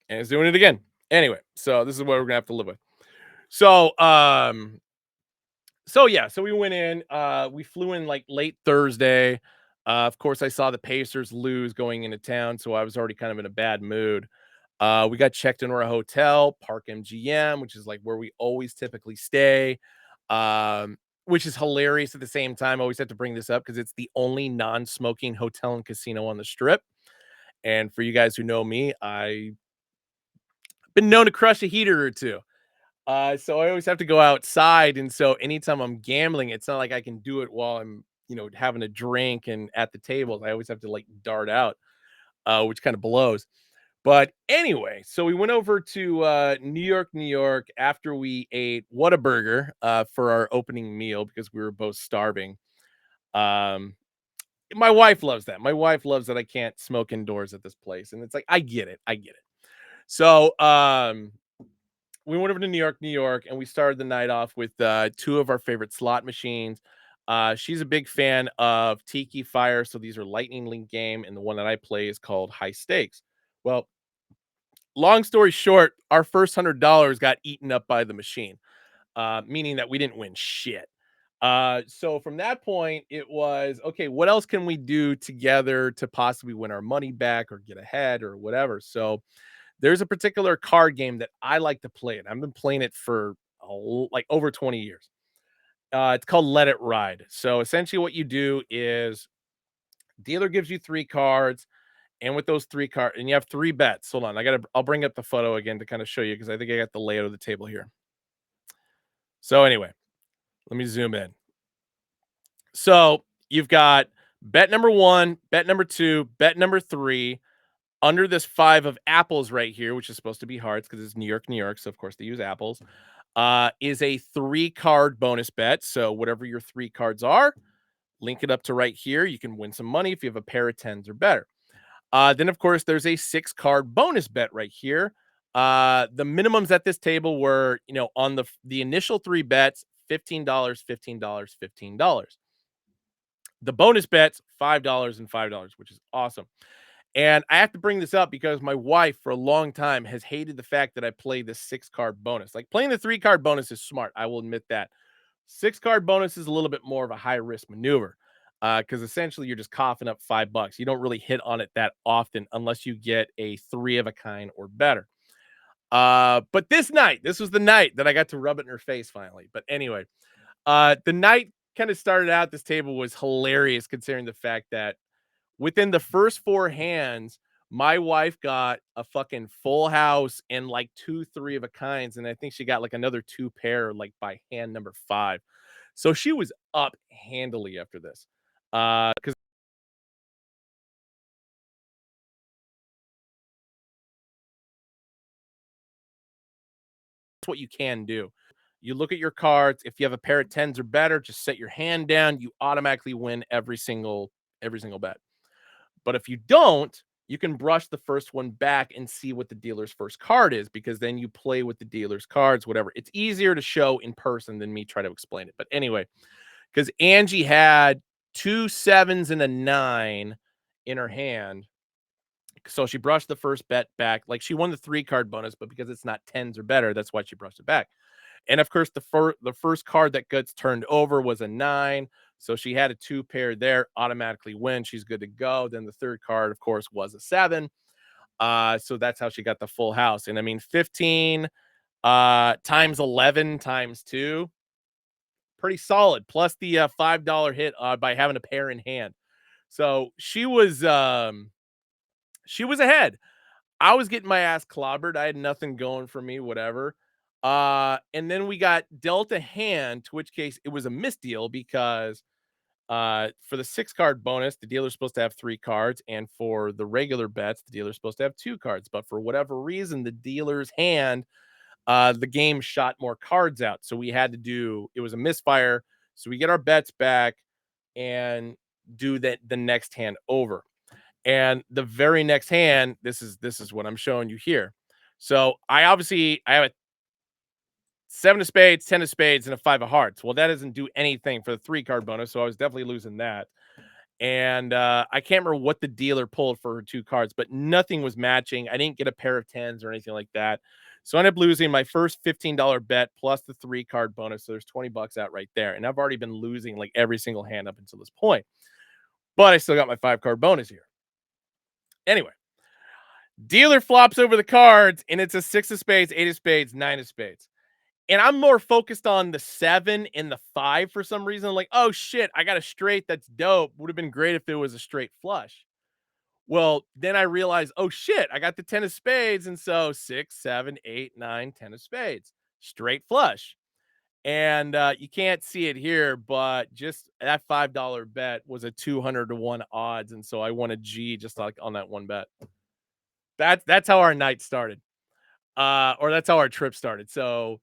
And it's doing it again. Anyway, so this is what we're gonna have to live with. So so we went in, we flew in like late Thursday. Of course, I saw the Pacers lose going into town, so I was already kind of in a bad mood. We got checked into our hotel, Park MGM, which is like where we always typically stay. Which is hilarious at the same time. I always have to bring this up because it's the only non-smoking hotel and casino on the strip. And for you guys who know me, I've been known to crush a heater or two. So I always have to go outside. And so anytime I'm gambling, it's not like I can do it while I'm, having a drink and at the tables. I always have to like dart out, which kind of blows. But anyway, so we went over to New York, New York after we ate Whataburger for our opening meal because we were both starving. Um, my wife loves that. My wife loves that I can't smoke indoors at this place. And it's like, I get it. I get it. So we went over to New York, New York, and we started the night off with two of our favorite slot machines. She's a big fan of Tiki Fire, so these are Lightning Link game, and the one that I play is called High Stakes. Well, long story short, our first $100 got eaten up by the machine, meaning that we didn't win shit. So from that point, it was okay. What else can we do together to possibly win our money back or get ahead or whatever? So There's a particular card game that I like to play it. I've been playing it for like over 20 years. It's called Let It Ride. So essentially, what you do is dealer gives you 3 cards, and with those 3 cards, and you have 3 bets. Hold on, I'll bring up the photo again to kind of show you because I think I got the layout of the table here. So anyway, let me zoom in. So you've got bet number 1, bet number 2, bet number 3. Under this 5 of apples right here, which is supposed to be hearts because it's New York, New York. So of course they use apples. Is a 3-card bonus bet. So whatever your 3 cards are, link it up to right here. You can win some money if you have a pair of tens or better. Then of course there's a 6-card bonus bet right here. The minimums at this table were, on the initial 3 bets, $15, $15, $15. The bonus bets, $5 and $5, which is awesome. And I have to bring this up because my wife for a long time has hated the fact that I play the 6-card bonus. Like, playing the 3-card bonus is smart. I will admit that. 6-card bonus is a little bit more of a high risk maneuver because essentially you're just coughing up $5. You don't really hit on it that often unless you get a 3 of a kind or better. But this was the night that I got to rub it in her face finally. But anyway, the night kind of started out. This table was hilarious considering the fact that within the first 4 hands, my wife got a fucking full house and like 2 3 of a kinds, and I think she got like another 2 pair like by hand number 5. So she was up handily after this. Because that's what you can do. You look at your cards. If you have a pair of tens or better, just set your hand down. You automatically win every single bet. But if you don't, you can brush the first one back and see what the dealer's first card is, because then you play with the dealer's cards, whatever. It's easier to show in person than me try to explain it. But anyway, because Angie had 2 sevens and a 9 in her hand. So she brushed the first bet back. Like, she won the 3-card bonus, but because it's not tens or better, that's why she brushed it back. And of course, the first card that gets turned over was a 9. So she had a 2 pair there, automatically win. She's good to go. Then the third card, of course, was a 7. So that's how she got the full house. And I mean, 15 times 11 times 2, pretty solid. Plus the $5 hit by having a pair in hand. So she was ahead. I was getting my ass clobbered. I had nothing going for me, whatever. And then we got dealt a hand, to which case it was a misdeal because for the 6-card bonus, the dealer's supposed to have 3 cards, and for the regular bets, the dealer's supposed to have 2 cards. But for whatever reason, the dealer's hand, the game shot more cards out. So we had to do it was a misfire. So we get our bets back and do the next hand over. And the very next hand, this is what I'm showing you here. So I have a 7 of spades, 10 of spades, and a 5 of hearts. Well, that doesn't do anything for the 3-card bonus, so I was definitely losing that. And I can't remember what the dealer pulled for her 2 cards, but nothing was matching. I didn't get a pair of tens or anything like that. So I ended up losing my first $15 bet plus the 3-card bonus. So there's $20 out right there. And I've already been losing like every single hand up until this point. But I still got my 5-card bonus here. Anyway, dealer flops over the cards, and it's a 6 of spades, 8 of spades, 9 of spades. And I'm more focused on the 7 and the 5 for some reason. Like, oh shit, I got a straight. That's dope. Would have been great if it was a straight flush. Well, then I realized, oh shit, I got the 10 of spades. And so 6, 7, 8, 9, 10 of spades, straight flush. And you can't see it here, but just that $5 bet was a 200 to 1 odds. And so I won a G just like on that one bet. That's how our night started. Or that's how our trip started. So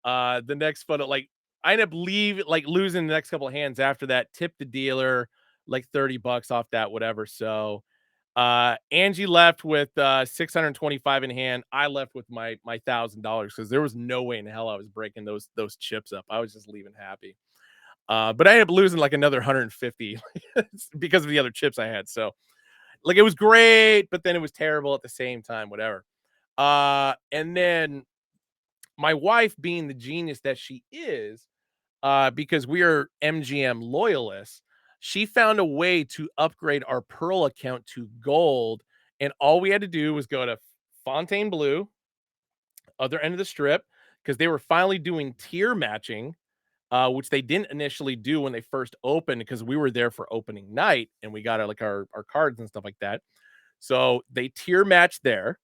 the next photo, like, I ended up losing the next couple of hands after that, tipped the dealer like $30 off that, whatever. So Angie left with 625 in hand. I left with my $1,000 because there was no way in hell I was breaking those chips up. I was just leaving happy. But I ended up losing like another 150 because of the other chips I had. So like, it was great, but then it was terrible at the same time, whatever. And then my wife, being the genius that she is, because we are MGM loyalists, she found a way to upgrade our Pearl account to gold. And all we had to do was go to Fontainebleau, other end of the strip, because they were finally doing tier matching, which they didn't initially do when they first opened because we were there for opening night and we got our, like our cards and stuff like that. So they tier matched there.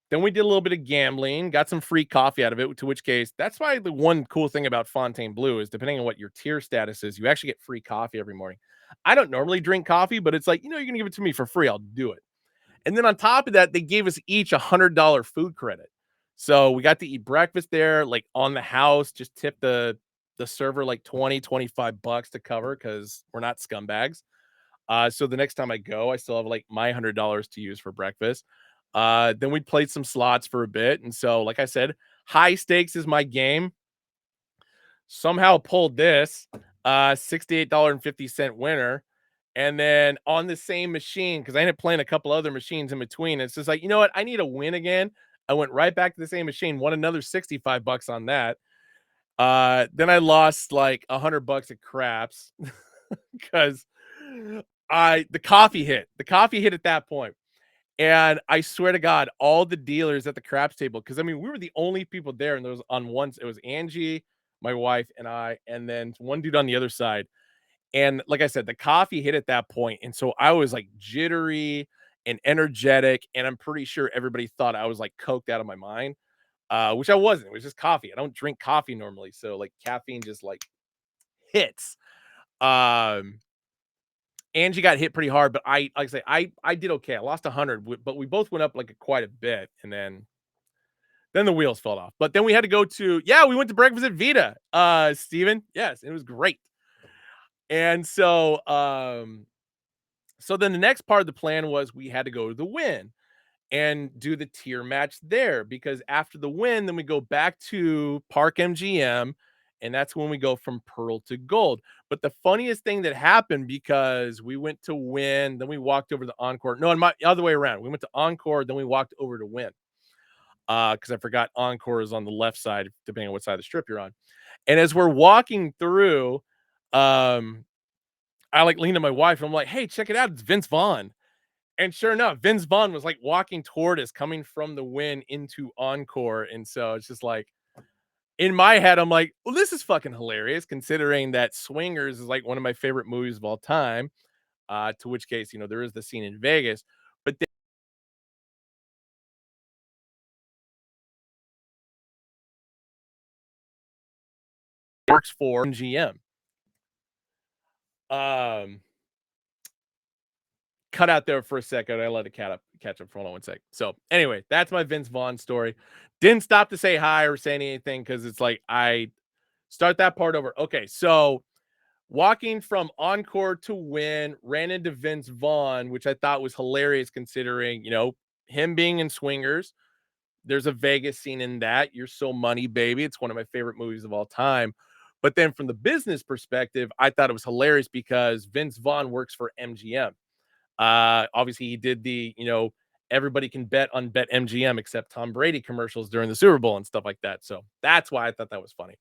Then we did a little bit of gambling, got some free coffee out of it, to which case that's why the one cool thing about Fontainebleau is depending on what your tier status is, you actually get free coffee every morning. I don't normally drink coffee, but it's like, you're going to give it to me for free. I'll do it. And then on top of that, they gave us each $100 food credit. So we got to eat breakfast there, like on the house, just tip the server like 20-25 bucks to cover because we're not scumbags. So the next time I go, I still have like my $100 to use for breakfast. Then we played some slots for a bit. And so, like I said, high stakes is my game. Somehow pulled this $68.50 winner. And then on the same machine, because I ended up playing a couple other machines in between, it's just like, you know what? I need a win again. I went right back to the same machine, won another 65 bucks on that. Then I lost like 100 bucks at craps because the coffee hit. The coffee hit at that point. And I swear to God, all the dealers at the craps table, because I mean, we were the only people there, and there was on one, it was Angie, my wife, and I, and then one dude on the other side. And like I said, the coffee hit at that point, and so I was like jittery and energetic, and I'm pretty sure everybody thought I was like coked out of my mind, which I wasn't. It was just coffee. I don't drink coffee normally, so like caffeine just like hits. Um, Angie got hit pretty hard, but like I say, I did okay. I lost 100, but we both went up like quite a bit, and then the wheels fell off. But then we had to go to we went to breakfast at Vita, Steven. Yes, it was great. And so then the next part of the plan was we had to go to the Win and do the tier match there because after the Win, then we go back to Park MGM, and that's when we go from Pearl to Gold. But the funniest thing that happened because we went to Win, then we walked over to the Encore. No, my other way around. We went to Encore, then we walked over to Win. Because I forgot Encore is on the left side, depending on what side of the strip you're on. And as we're walking through, um, I like lean to my wife and I'm like, hey, check it out. It's Vince Vaughn. And sure enough, Vince Vaughn was like walking toward us, coming from the Win into Encore. And so it's just like in my head, I'm like, well, this is fucking hilarious, considering that Swingers is like one of my favorite movies of all time. To which case, there is the scene in Vegas, but then it works for GM. Um, cut out there for a second. I let it catch up for one sec. So anyway, that's my Vince Vaughn story. Didn't stop to say hi or say anything because it's like I start that part over. Okay, so walking from Encore to Win, ran into Vince Vaughn, which I thought was hilarious considering, him being in Swingers. There's a Vegas scene in that. You're So Money, Baby. It's one of my favorite movies of all time. But then from the business perspective, I thought it was hilarious because Vince Vaughn works for MGM. Obviously, he did the, everybody can bet on Bet MGM except Tom Brady commercials during the Super Bowl and stuff like that. So that's why I thought that was funny.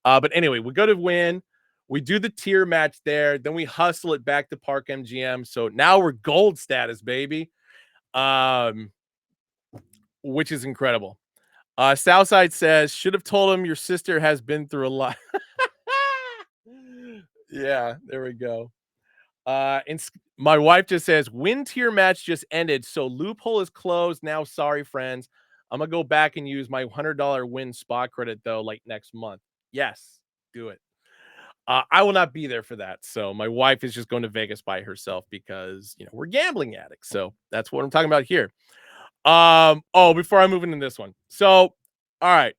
But anyway, we go to Win. We do the tier match there. Then we hustle it back to Park MGM. So now we're gold status, baby. Which is incredible. Southside says, should have told him your sister has been through a lot. Yeah, there we go. And my wife just says, win tier match just ended. So loophole is closed. Now, sorry, friends. I'm going to go back and use my $100 win spot credit, though, like next month. Yes, do it. I will not be there for that. So my wife is just going to Vegas by herself because, we're gambling addicts. So that's what I'm talking about here. Before I move into this one. So, all right.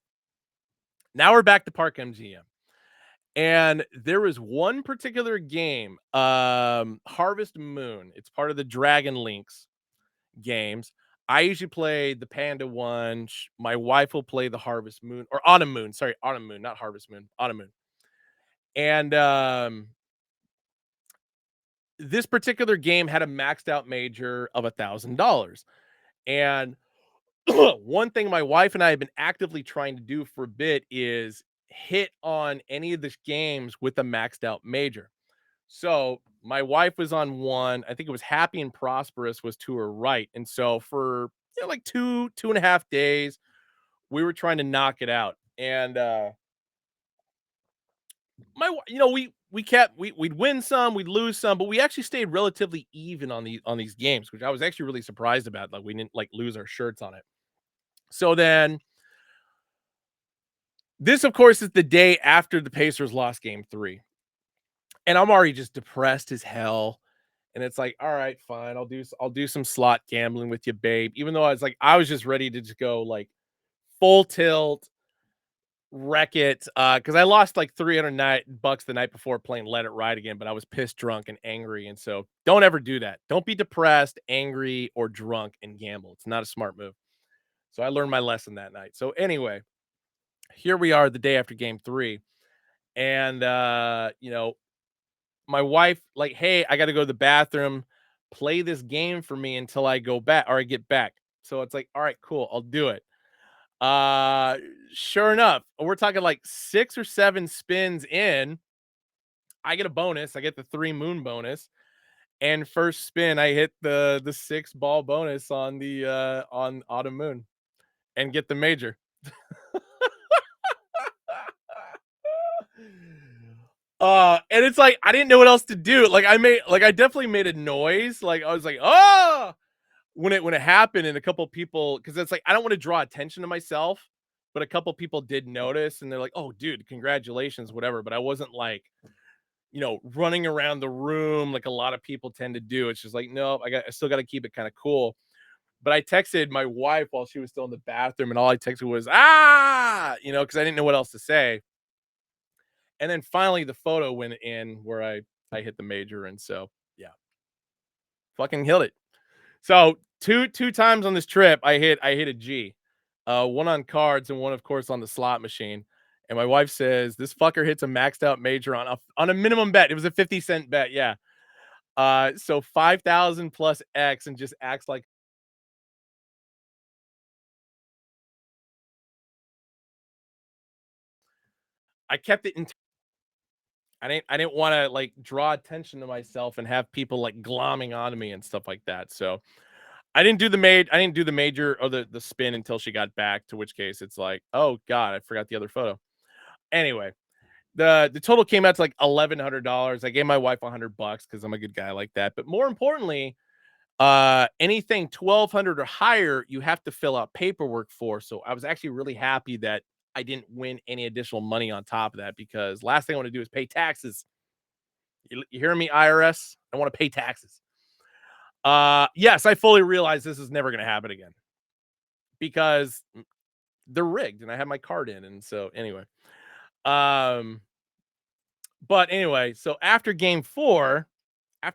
Now we're back to Park MGM. And there was one particular game, Harvest Moon. It's part of the Dragon Links games. I usually play the Panda one. My wife will play the Harvest Moon or Autumn Moon. Sorry, Autumn Moon, not Harvest Moon, Autumn Moon. And this particular game had a maxed out major of $1,000. And one thing my wife and I have been actively trying to do for a bit is hit on any of the games with a maxed out major. So my wife was on one. I think it was Happy and Prosperous was to her right. And so for like 2.5 days. We were trying to knock it out. And we kept we'd win some, we'd lose some, but we actually stayed relatively even on these games, which I was actually really surprised about. Like we didn't like lose our shirts on it. So then this, of course, is the day after the Pacers lost game 3. And I'm already just depressed as hell. And it's like, all right, fine. I'll do some slot gambling with you, babe. Even though I was just ready to just go like full tilt, wreck it. Because I lost like $300 the night before playing Let It Ride again, but I was pissed drunk and angry. And so don't ever do that. Don't be depressed, angry, or drunk and gamble. It's not a smart move. So I learned my lesson that night. So anyway, here we are the day after game 3. And my wife, like, hey, I gotta go to the bathroom, play this game for me until I go back or I get back. So it's like, all right, cool, I'll do it. Uh sure enough, we're talking like 6 or 7 spins in. I get a bonus, I get the 3 moon bonus. And first spin, I hit the 6 ball bonus on the on autumn moon and get the major. And it's like I didn't know what else to do. I definitely made a noise. Like I was like, oh, when it happened, and a couple people, because it's like I don't want to draw attention to myself, but a couple people did notice, and they're like, "Oh, dude, congratulations, whatever." But I wasn't like, running around the room like a lot of people tend to do. It's just like, no, I still got to keep it kind of cool. But I texted my wife while she was still in the bathroom, and all I texted was because I didn't know what else to say. And then finally, the photo went in where I hit the major, and so yeah, fucking killed it. So two times on this trip, I hit a G, one on cards and one, of course, on the slot machine. And my wife says this fucker hits a maxed out major on a minimum bet. It was a 50-cent bet, yeah. So 5,000 plus X and just acts like I kept it in. I didn't want to like draw attention to myself and have people like glomming onto me and stuff like that. So I didn't do the major or the spin until she got back, to which case it's like, "Oh god, I forgot the other photo." Anyway, the total came out to like $1,100. I gave my wife $100 because I'm a good guy like that. But more importantly, anything 1,200 or higher, you have to fill out paperwork for. So I was actually really happy that I didn't win any additional money on top of that, because last thing I want to do is pay taxes. You hear me, IRS? I want to pay taxes. Yes, I fully realize this is never going to happen again because they're rigged and I have my card in. And so anyway, um, but anyway, so after game 4, of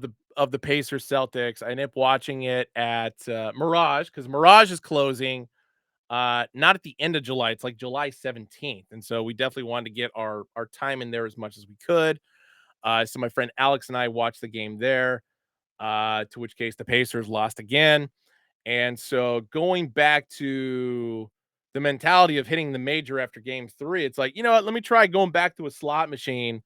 the Pacers Celtics, I ended up watching it at Mirage, because Mirage is closing not at the end of July, it's like July 17th. And so we definitely wanted to get our time in there as much as we could. So my friend Alex and I watched the game there, to which case the Pacers lost again. And so going back to the mentality of hitting the major after game 3, it's like, you know what, let me try going back to a slot machine,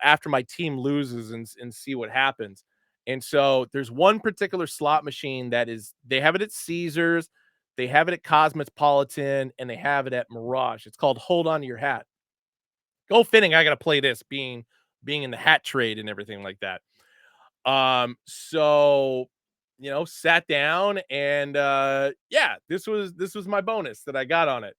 after my team loses, and see what happens. And so there's one particular slot machine that they have it at Caesars, they have it at Cosmopolitan, and they have it at Mirage. It's called Hold On to Your Hat. Go fitting, I got to play this, being in the hat trade and everything like that. So, sat down, and yeah, this was my bonus that I got on it.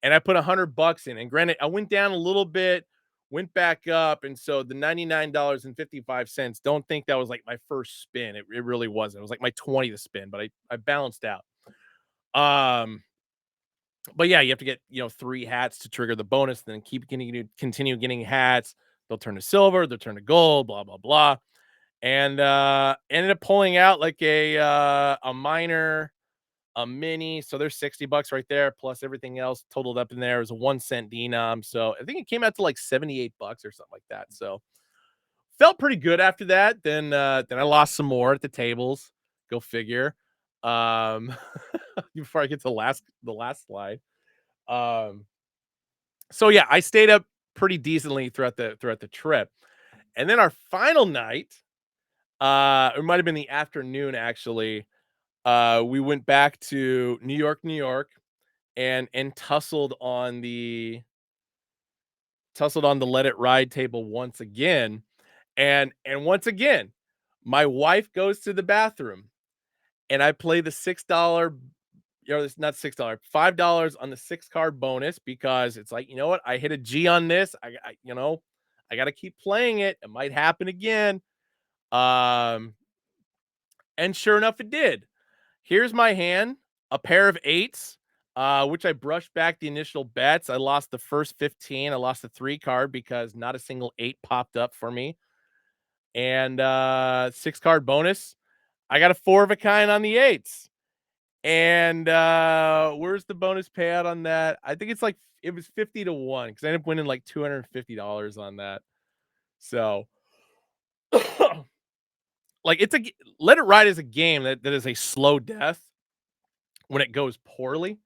And I put $100 in. And granted, I went down a little bit, went back up, and so the $99.55, don't think that was like my first spin. It really wasn't. It was like my 20th spin, but I balanced out. Um, but yeah, you have to get, 3 hats to trigger the bonus, then continue getting hats. They'll turn to silver, they'll turn to gold, blah blah blah. And ended up pulling out like a minor, a mini. So there's $60 right there, plus everything else totaled up in there. It was a 1 cent denom. So I think it came out to like $78 or something like that. So felt pretty good after that. Then I lost some more at the tables. Go figure. Um before I get to the last slide. Um so yeah, I stayed up pretty decently throughout the trip. And then our final night, It might have been the afternoon actually. We went back to New York, and tussled on the Let It Ride table once again. And once again, my wife goes to the bathroom and I play the $6, it's not $6, $5 on the 6 card bonus because it's like, you know what? I hit a G on this. I got to keep playing it. It might happen again. Um, and sure enough, it did. Here's my hand, a pair of eights, which I brushed back the initial bets. I lost the first 15. I lost the 3 card because not a single eight popped up for me. And 6 card bonus. I got a 4 of a kind on the eights. And where's the bonus payout on that? I think it was 50 to 1 because I ended up winning like $250 on that. So like Let It Ride is a game that is a slow death when it goes poorly.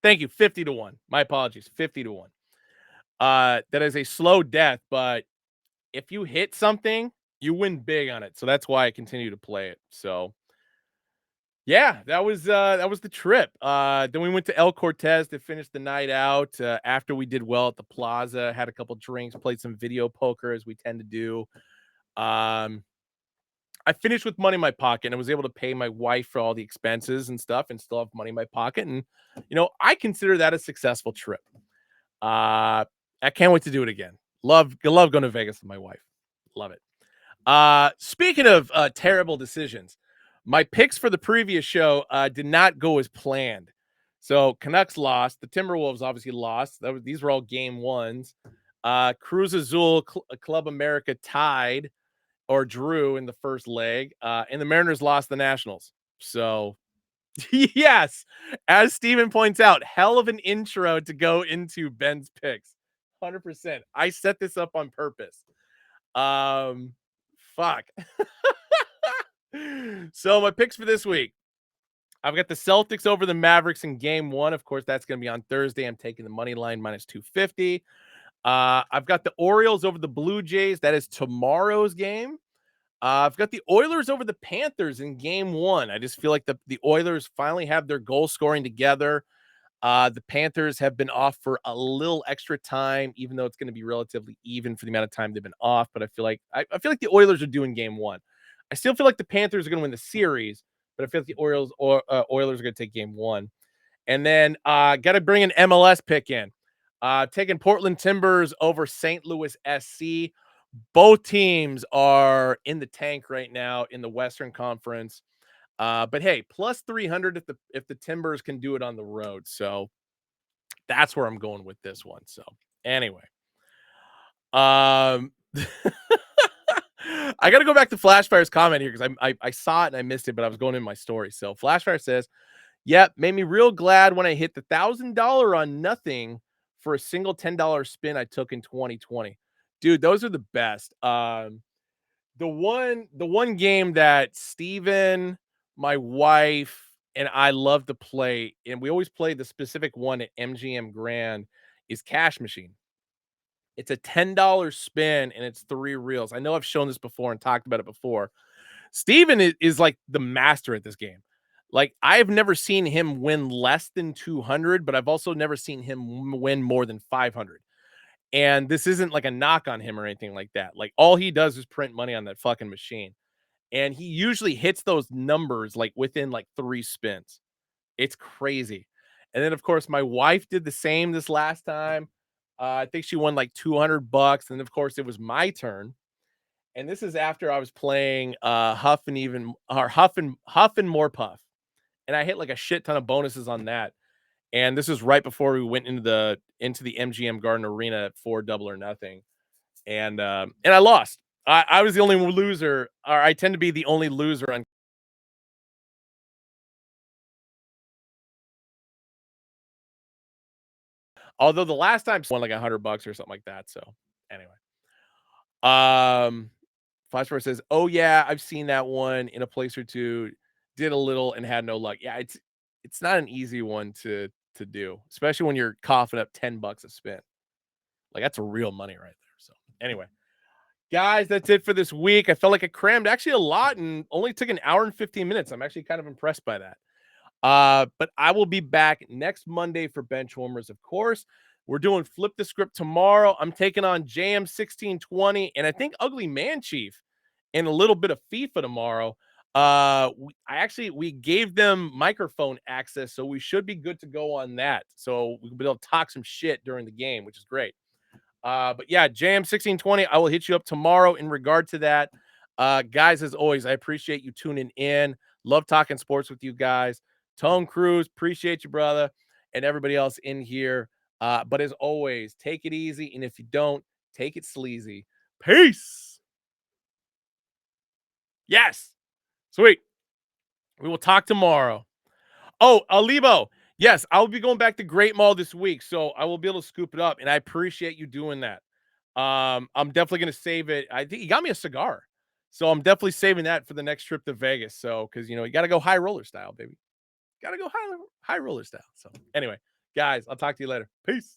Thank you. 50 to 1. My apologies. 50 to 1. That is a slow death, but if you hit something, you win big on it. So that's why I continue to play it. So yeah, that was the trip. Then we went to El Cortez to finish the night out. After we did well at the plaza, had a couple drinks, played some video poker as we tend to do. Um, I finished with money in my pocket and I was able to pay my wife for all the expenses and stuff and still have money in my pocket. And, I consider that a successful trip. I can't wait to do it again. Love going to Vegas with my wife. Love it. Speaking of terrible decisions, my picks for the previous show did not go as planned. So Canucks lost. The Timberwolves obviously lost. These were all game ones. Cruz Azul, Club America tied or drew in the first leg, and the Mariners lost the Nationals. So, yes, as Steven points out, hell of an intro to go into Ben's picks. 100%. I set this up on purpose. Um, fuck. So my picks for this week. I've got the Celtics over the Mavericks in game one. Of course, that's going to be on Thursday. I'm taking the money line minus 250. I've got the Orioles over the Blue Jays. That is tomorrow's game. I've got the Oilers over the Panthers in game one. I just feel like the Oilers finally have their goal scoring together. The Panthers have been off for a little extra time, even though it's going to be relatively even for the amount of time they've been off. But I feel like the Oilers are doing game one. I still feel like the Panthers are going to win the series, but I feel like the Oilers are going to take game one. And then got to bring an MLS pick in. Taking Portland Timbers over St. Louis SC. Both teams are in the tank right now in the Western Conference. But hey, plus 300 if the Timbers can do it on the road. So that's where I'm going with this one. So anyway, I got to go back to Flashfire's comment here because I saw it and I missed it, but I was going in my story. So Flashfire says, "Yep, made me real glad when I hit the $1,000 on nothing for a single $10 spin I took in 2020, dude. Those are the best. The one game that Steven, my wife, and I love to play, and we always play the specific one at MGM Grand, is Cash Machine. It's a $10 spin and it's 3 reels. I know I've shown this before and talked about it before. Steven is like the master at this game. Like, I've never seen him win less than 200, but I've also never seen him win more than 500. And this isn't like a knock on him or anything like that. Like, all he does is print money on that fucking machine. And he usually hits those numbers like within like 3 spins. It's crazy. And then of course my wife did the same this last time. I think she won like $200, and of course it was my turn. And this is after I was playing Huff and More Puff. And I hit like a shit ton of bonuses on that. And this is right before we went into the MGM Garden Arena at 4 double or nothing. And I lost. I was the only loser, or I tend to be the only loser on. Although the last time I won like $100 or something like that. So anyway, Flashforce says, "Oh yeah, I've seen that one in a place or two. Did a little and had no luck. Yeah, it's not an easy one to do, especially when you're coughing up $10 a spin. Like, that's real money right there. So anyway, Guys, that's it for this week. I felt like I crammed actually a lot and only took an hour and 15 minutes. I'm actually kind of impressed by that. But I will be back next Monday for Benchwarmers, of course. We're doing Flip the Script tomorrow. I'm taking on JM 1620 and I think Ugly Man Chief and a little bit of FIFA tomorrow. We gave them microphone access, so we should be good to go on that. So we'll be able to talk some shit during the game, which is great. But yeah, Jam 1620, I will hit you up tomorrow in regard to that. Guys, as always, I appreciate you tuning in. Love talking sports with you guys. Tone Cruz, appreciate you, brother, and everybody else in here. But as always, take it easy. And if you don't, take it sleazy. Peace. Yes. Sweet. We will talk tomorrow. Oh, Alibo. Yes, I will be going back to Great Mall this week, so I will be able to scoop it up, and I appreciate you doing that. I'm definitely gonna save it. I think he got me a cigar, so I'm definitely saving that for the next trip to Vegas. So, because you got to go high roller style, baby. Got to go high roller style. So, anyway, guys, I'll talk to you later. Peace.